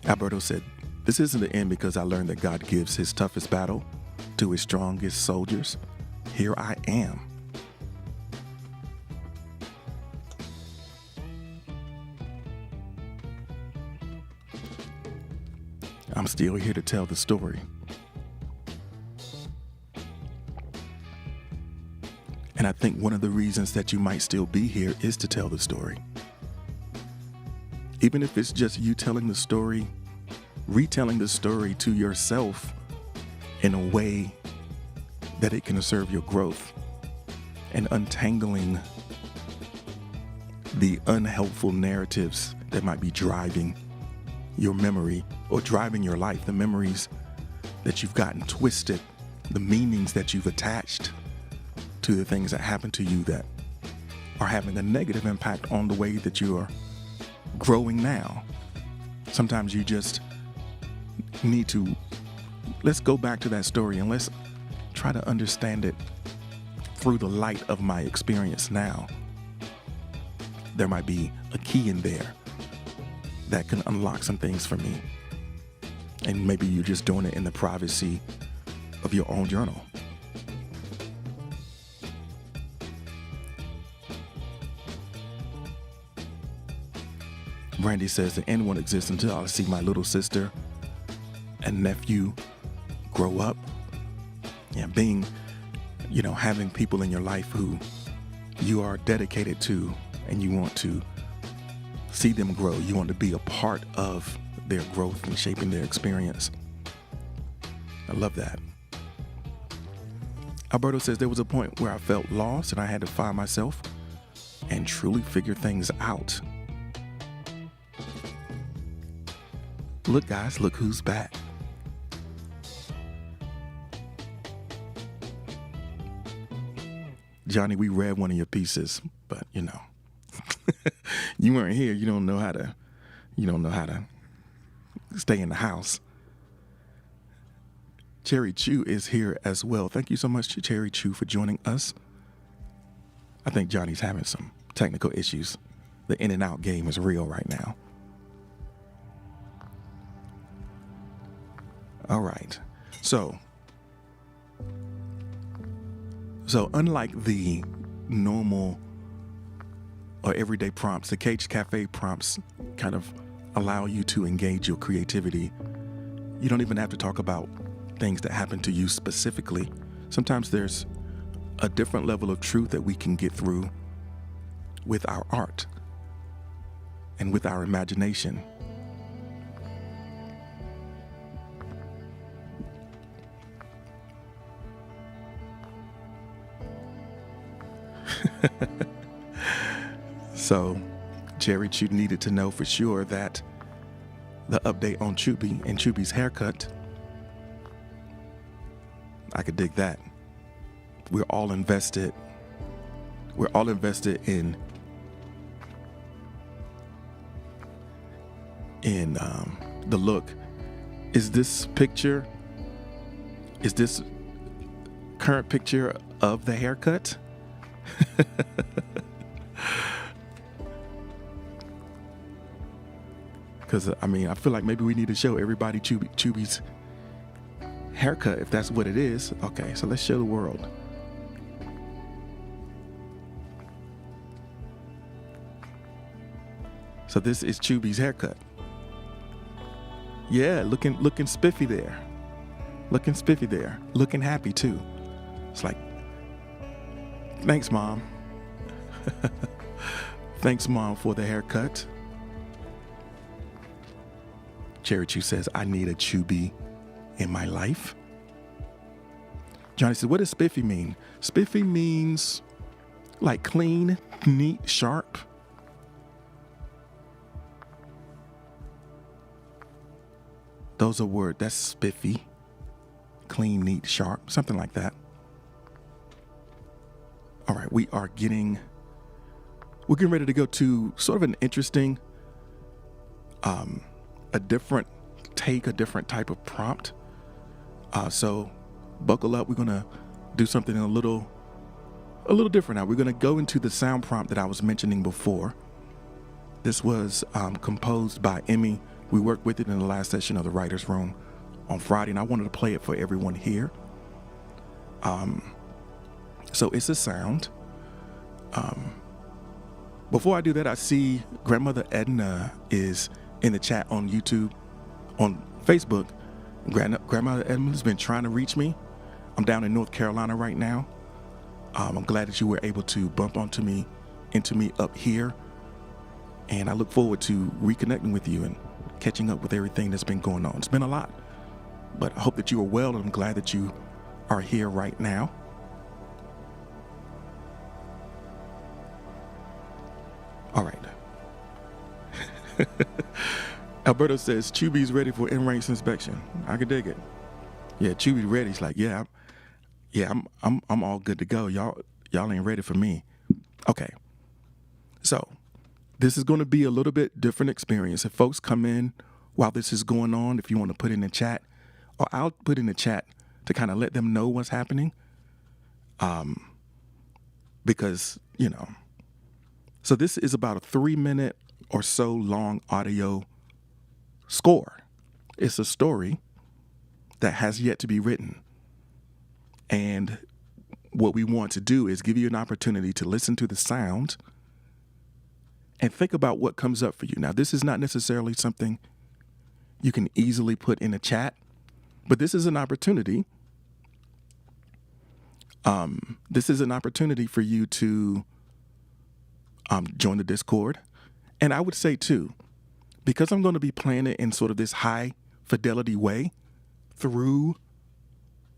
Alberto said, "This isn't the end because I learned that God gives his toughest battle to his strongest soldiers. Here I am." I'm still here to tell the story. And I think one of the reasons that you might still be here is to tell the story. Even if it's just you telling the story, retelling the story to yourself in a way that it can serve your growth, and untangling the unhelpful narratives that might be driving your memory or driving your life, the memories that you've gotten twisted, the meanings that you've attached to the things that happen to you that are having a negative impact on the way that you are growing now. Sometimes you just need to, let's go back to that story and let's try to understand it through the light of my experience now. There might be a key in there that can unlock some things for me. And maybe you're just doing it in the privacy of your own journal. Brandy says, "The end won't exist until I see my little sister and nephew grow up." Yeah, being, having people in your life who you are dedicated to and you want to see them grow. You want to be a part of their growth and shaping their experience. I love that. Alberto says, "There was a point where I felt lost and I had to find myself and truly figure things out." Look, guys, look who's back. Johnny, we read one of your pieces, but you weren't here. You don't know how to stay in the house. Cherry Chew is here as well. Thank you so much to Cherry Chew for joining us. I think Johnny's having some technical issues. The in and out game is real right now. All right. So unlike the normal or everyday prompts, the Cage Cafe prompts kind of allow you to engage your creativity. You don't even have to talk about things that happen to you specifically. Sometimes there's a different level of truth that we can get through with our art and with our imagination. So Cherry Chew needed to know for sure that the update on Chubby and Chubby's haircut, I could dig that. We're all invested in the look. Is this current picture of the haircut? Because I feel like maybe we need to show everybody Chubby's haircut if that's what it is. Okay, so let's show the world. So this is Chubby's haircut. Yeah, looking spiffy there. Looking spiffy there. Looking happy too. It's like, thanks, Mom. Thanks, Mom, for the haircut. Cherry Chew says, I need a Chubby in my life. Johnny says, what does spiffy mean? Spiffy means like clean, neat, sharp. Those are words. That's spiffy. Clean, neat, sharp. Something like that. All right, we're getting ready to go to sort of an interesting, a different type of prompt. So buckle up. We're going to do something a little different now. We're going to go into the sound prompt that I was mentioning before. This was composed by Emmy. We worked with it in the last session of the Writer's Room on Friday, and I wanted to play it for everyone here. So it's a sound. Before I do that, I see Grandmother Edna is in the chat on YouTube, on Facebook. Grandmother Edna has been trying to reach me. I'm down in North Carolina right now. I'm glad that you were able to bump into me up here. And I look forward to reconnecting with you and catching up with everything that's been going on. It's been a lot, but I hope that you are well, and I'm glad that you are here right now. All right. Alberto says, Chubby's ready for in-range inspection. I can dig it. Yeah, Chubby's ready. He's like, I'm all good to go. Y'all ain't ready for me. Okay. So this is going to be a little bit different experience. If folks come in while this is going on, if you want to put in the chat, or I'll put in the chat to kind of let them know what's happening. Because, so this is about a 3-minute or so long audio score. It's a story that has yet to be written. And what we want to do is give you an opportunity to listen to the sound and think about what comes up for you. Now, this is not necessarily something you can easily put in a chat, but this is an opportunity. This is an opportunity for you to join the Discord. And I would say, too, because I'm going to be playing it in sort of this high fidelity way through,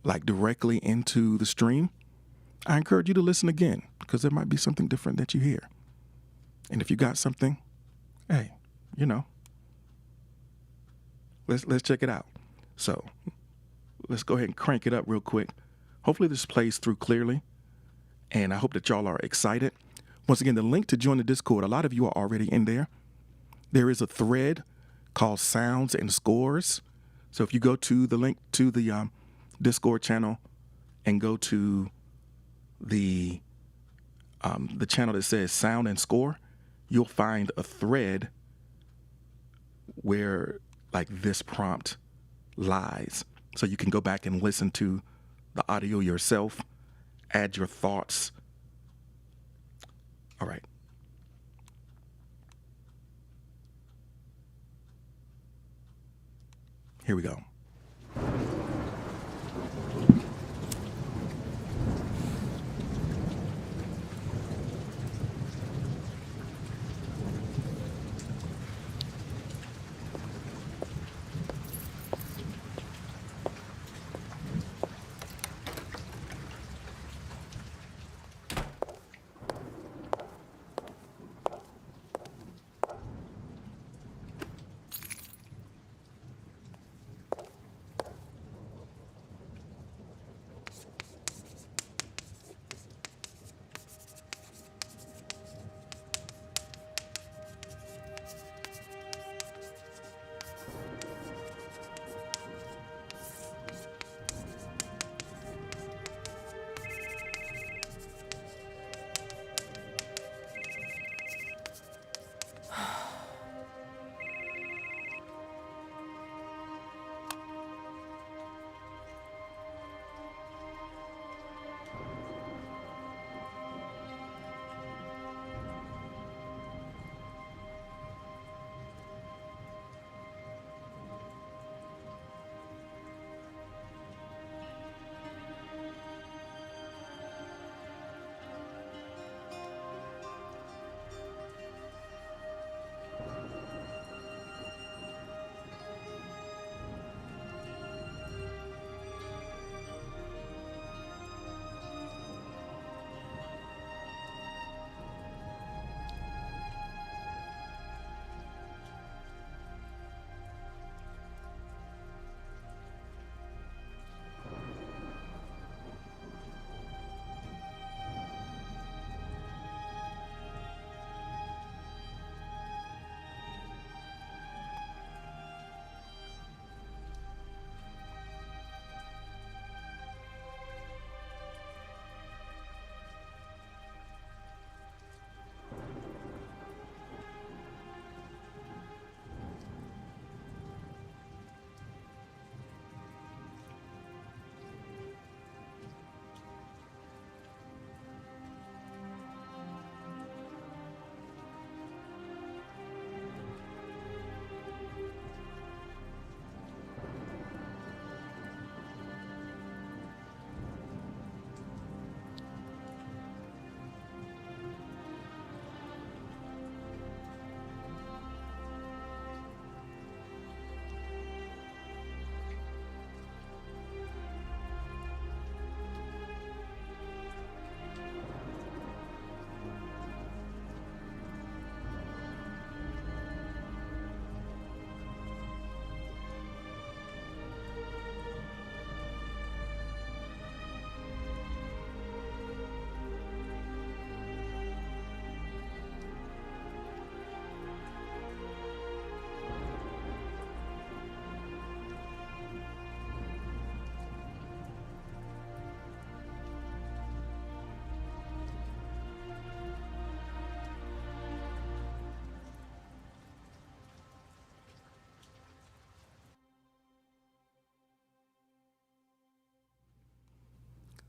like, directly into the stream, I encourage you to listen again, because there might be something different that you hear. And if you got something, hey, let's check it out. So let's go ahead and crank it up real quick. Hopefully this plays through clearly, and I hope that y'all are excited. Once again, the link to join the Discord, a lot of you are already in there. There is a thread called Sounds and Scores. So if you go to the link to the Discord channel and go to the channel that says Sound and Score, you'll find a thread where, like, this prompt lies. So you can go back and listen to the audio yourself, add your thoughts. All right. Here we go.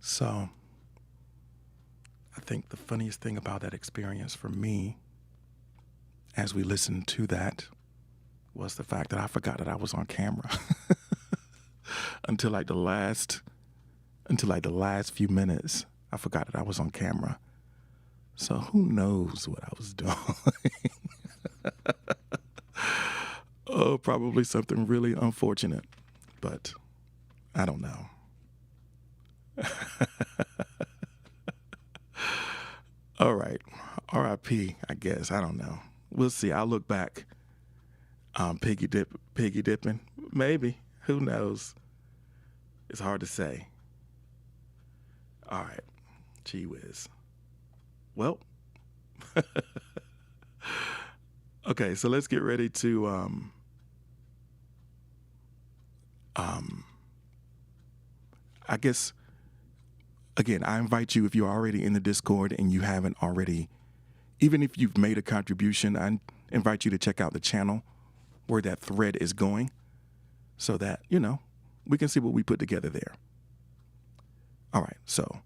So I think the funniest thing about that experience for me, as we listened to that, was the fact that I forgot that I was on camera until like the last few minutes. I forgot that I was on camera. So who knows what I was doing? Oh, probably something really unfortunate, but I don't know. All right. RIP, I guess. I don't know. We'll see. I'll look back. Piggy dipping. Maybe. Who knows? It's hard to say. All right. Gee whiz. Well. Okay, so let's get ready to I guess, again, I invite you, if you're already in the Discord and you haven't already, even if you've made a contribution, I invite you to check out the channel where that thread is going so that, we can see what we put together there. All right, so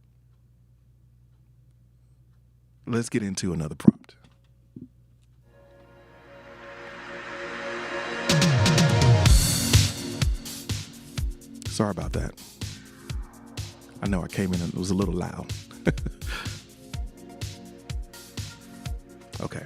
let's get into another prompt. Sorry about that. I know I came in and it was a little loud. Okay.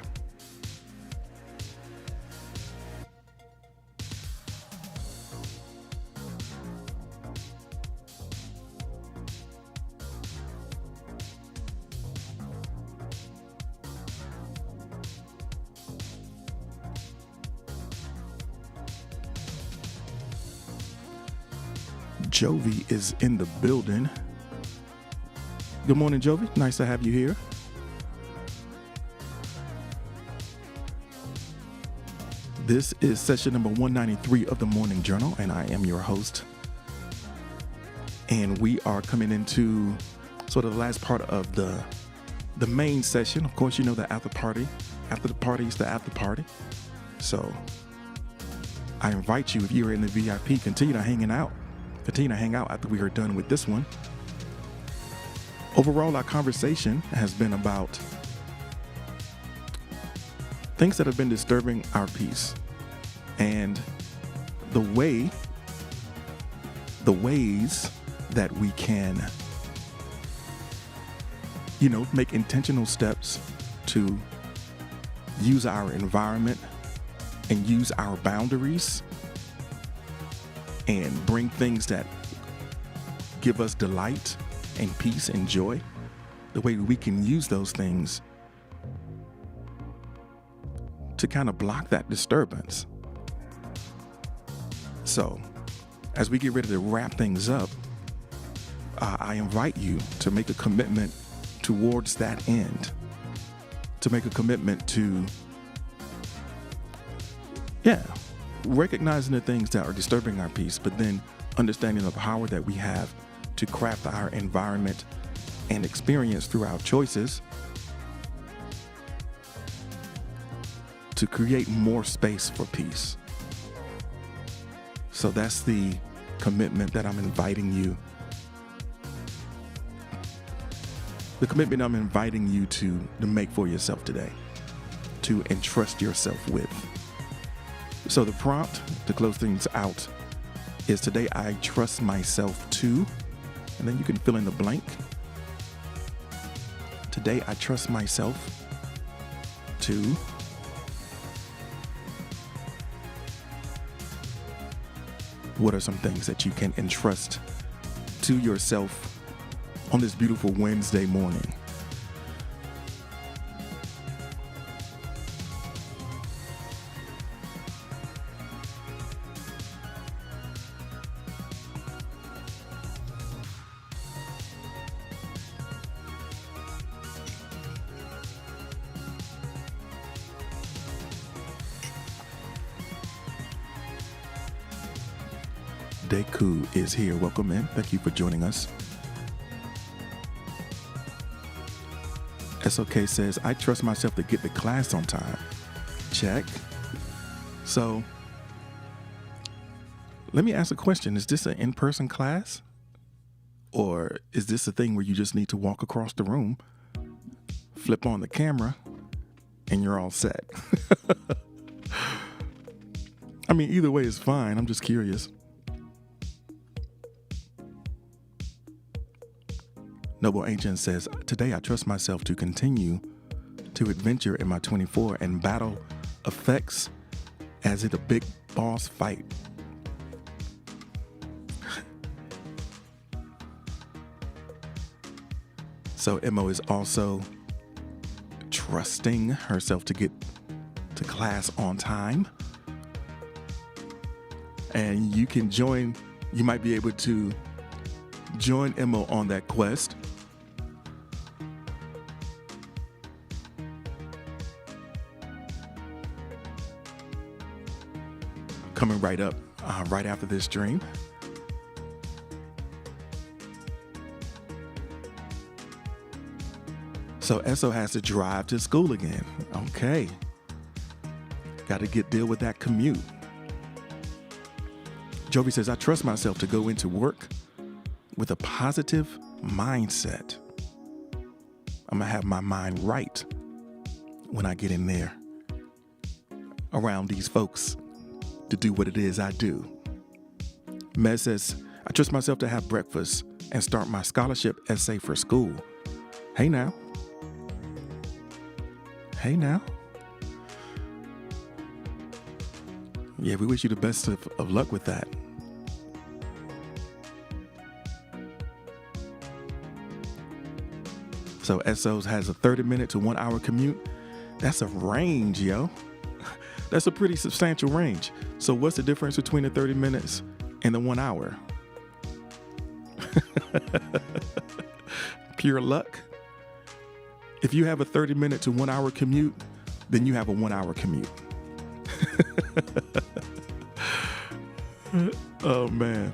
Jovi is in the building. Good morning, Jovi. Nice to have you here. This is session number 193 of the Morning Journal, and I am your host. And we are coming into sort of the last part of the main session. Of course, the after party. After the party is the after party. So I invite you, if you're in the VIP, continue to hang out after we are done with this one. Overall, our conversation has been about things that have been disturbing our peace and the ways that we can, make intentional steps to use our environment and use our boundaries and bring things that give us delight and peace and joy, the way we can use those things to kind of block that disturbance. So, as we get ready to wrap things up, I invite you to make a commitment towards that end, to make a commitment to, recognizing the things that are disturbing our peace, but then understanding the power that we have to craft our environment and experience through our choices to create more space for peace. So that's the commitment that I'm inviting you. The commitment I'm inviting you to make for yourself today, to entrust yourself with. So the prompt to close things out is, today I trust myself to, and then you can fill in the blank. Today I trust myself to what are some things that you can entrust to yourself on this beautiful Wednesday morning? Deku is here. Welcome in. Thank you for joining us. SOK says, I trust myself to get to class on time. Check. So, let me ask a question. Is this an in-person class? Or is this a thing where you just need to walk across the room, flip on the camera, and you're all set? I mean, either way is fine. I'm just curious. Noble Ancient says, today I trust myself to continue to adventure in my 24 and battle effects as it a big boss fight. So Mo is also trusting herself to get to class on time. And you can join, you might be able to join Mo on that quest. Coming right up, right after this stream. So Esso has to drive to school again. Okay. Got to deal with that commute. Jovi says, I trust myself to go into work with a positive mindset. I'm going to have my mind right when I get in there around these folks to do what it is I do. Mez says, I trust myself to have breakfast and start my scholarship essay for school. Hey now. Hey now. Yeah, we wish you the best of luck with that. So Essos has a 30-minute to 1 hour commute. That's a range, yo. That's a pretty substantial range. So what's the difference between the 30 minutes and the 1 hour? Pure luck. If you have a 30-minute to 1 hour commute, then you have a 1 hour commute. Oh, man.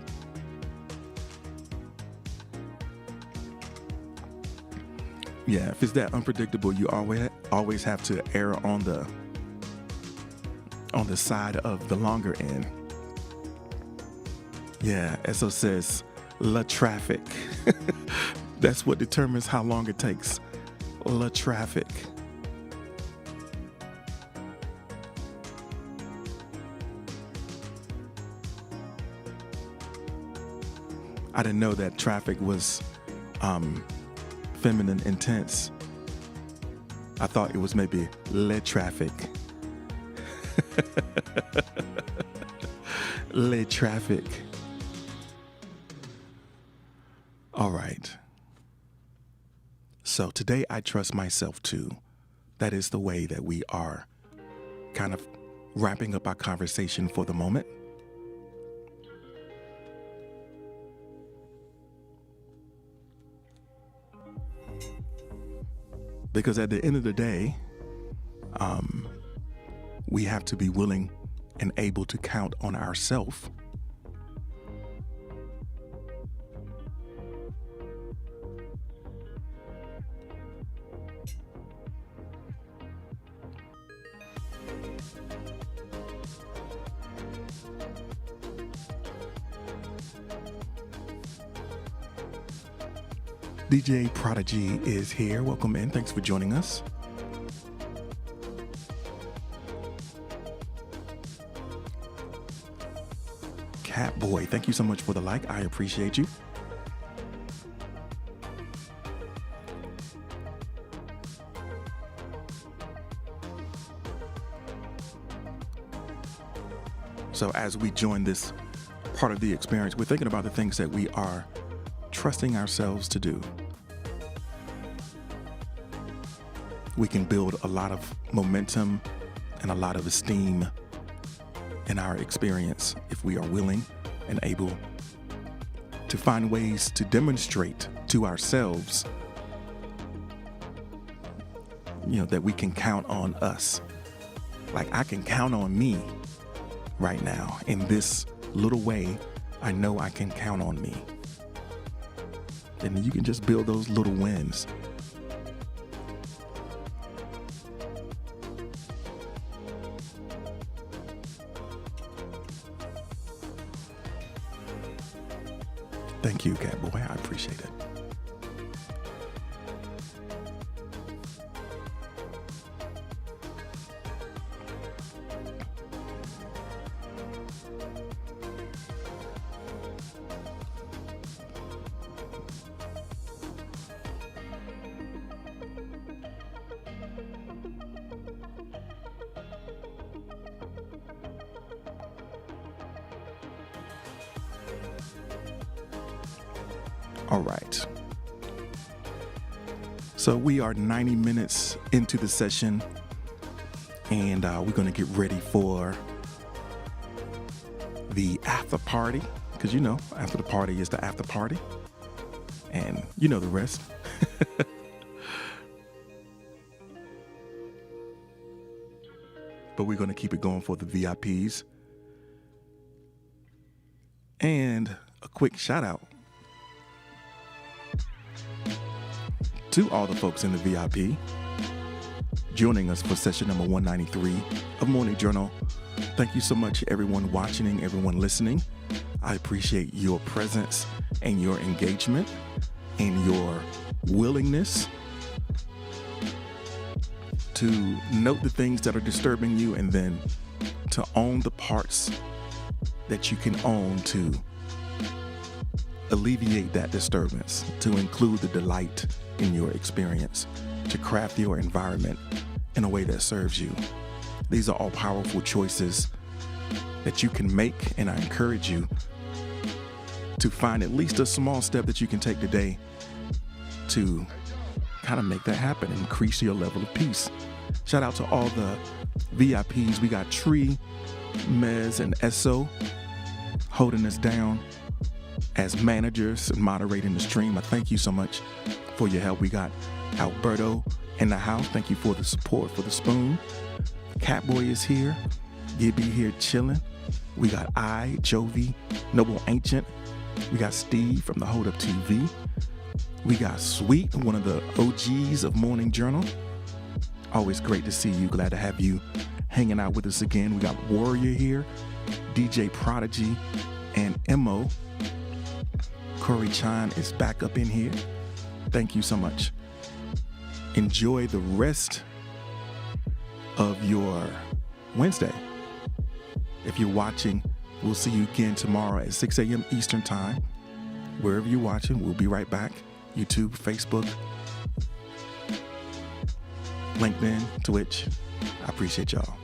Yeah, if it's that unpredictable, you always have to err on the side of the longer end. Yeah, Esso says, la traffic. That's what determines how long it takes. La traffic. I didn't know that traffic was feminine intense. I thought it was maybe le traffic. Le traffic. All right. So today I trust myself too. That is the way that we are kind of wrapping up our conversation for the moment. Because at the end of the day, we have to be willing and able to count on ourselves. DJ Prodigy is here. Welcome in. Thanks for joining us. Catboy, thank you so much for the like. I appreciate you. So as we join this part of the experience, we're thinking about the things that we are trusting ourselves to do. We can build a lot of momentum and a lot of esteem in our experience if we are willing and able to find ways to demonstrate to ourselves, that we can count on us. Like, I can count on me right now. In this little way, I know I can count on me. And you can just build those little wins. Thank you, Catboy. I appreciate it. All right. So we are 90 minutes into the session, and we're going to get ready for the after party, because after the party is the after party, and you know the rest. But we're going to keep it going for the VIPs. And a quick shout out to all the folks in the VIP joining us for session number 193 of Morning Journal. Thank you so much, everyone watching and everyone listening. I appreciate your presence and your engagement and your willingness to note the things that are disturbing you and then to own the parts that you can own to alleviate that disturbance, to include the delight in your experience, to craft your environment in a way that serves you. These are all powerful choices that you can make, and I encourage you to find at least a small step that you can take today to kind of make that happen, increase your level of peace. Shout out to all the VIPs. We got Tree, Mez, and Esso holding us down as managers and moderating the stream. I thank you so much for your help. We got Alberto in the house. Thank you for the support for the spoon. Catboy is here. Gibby here chilling. We got Jovi, Noble Ancient. We got Steve from the Hold Up TV. We got Sweet, one of the OGs of Morning Journal. Always great to see you. Glad to have you hanging out with us again. We got Warrior here, DJ Prodigy, and Mo. Corey Chan is back up in here. Thank you so much. Enjoy the rest of your Wednesday. If you're watching, we'll see you again tomorrow at 6 a.m. Eastern Time. Wherever you're watching, we'll be right back. YouTube, Facebook, LinkedIn, Twitch. I appreciate y'all.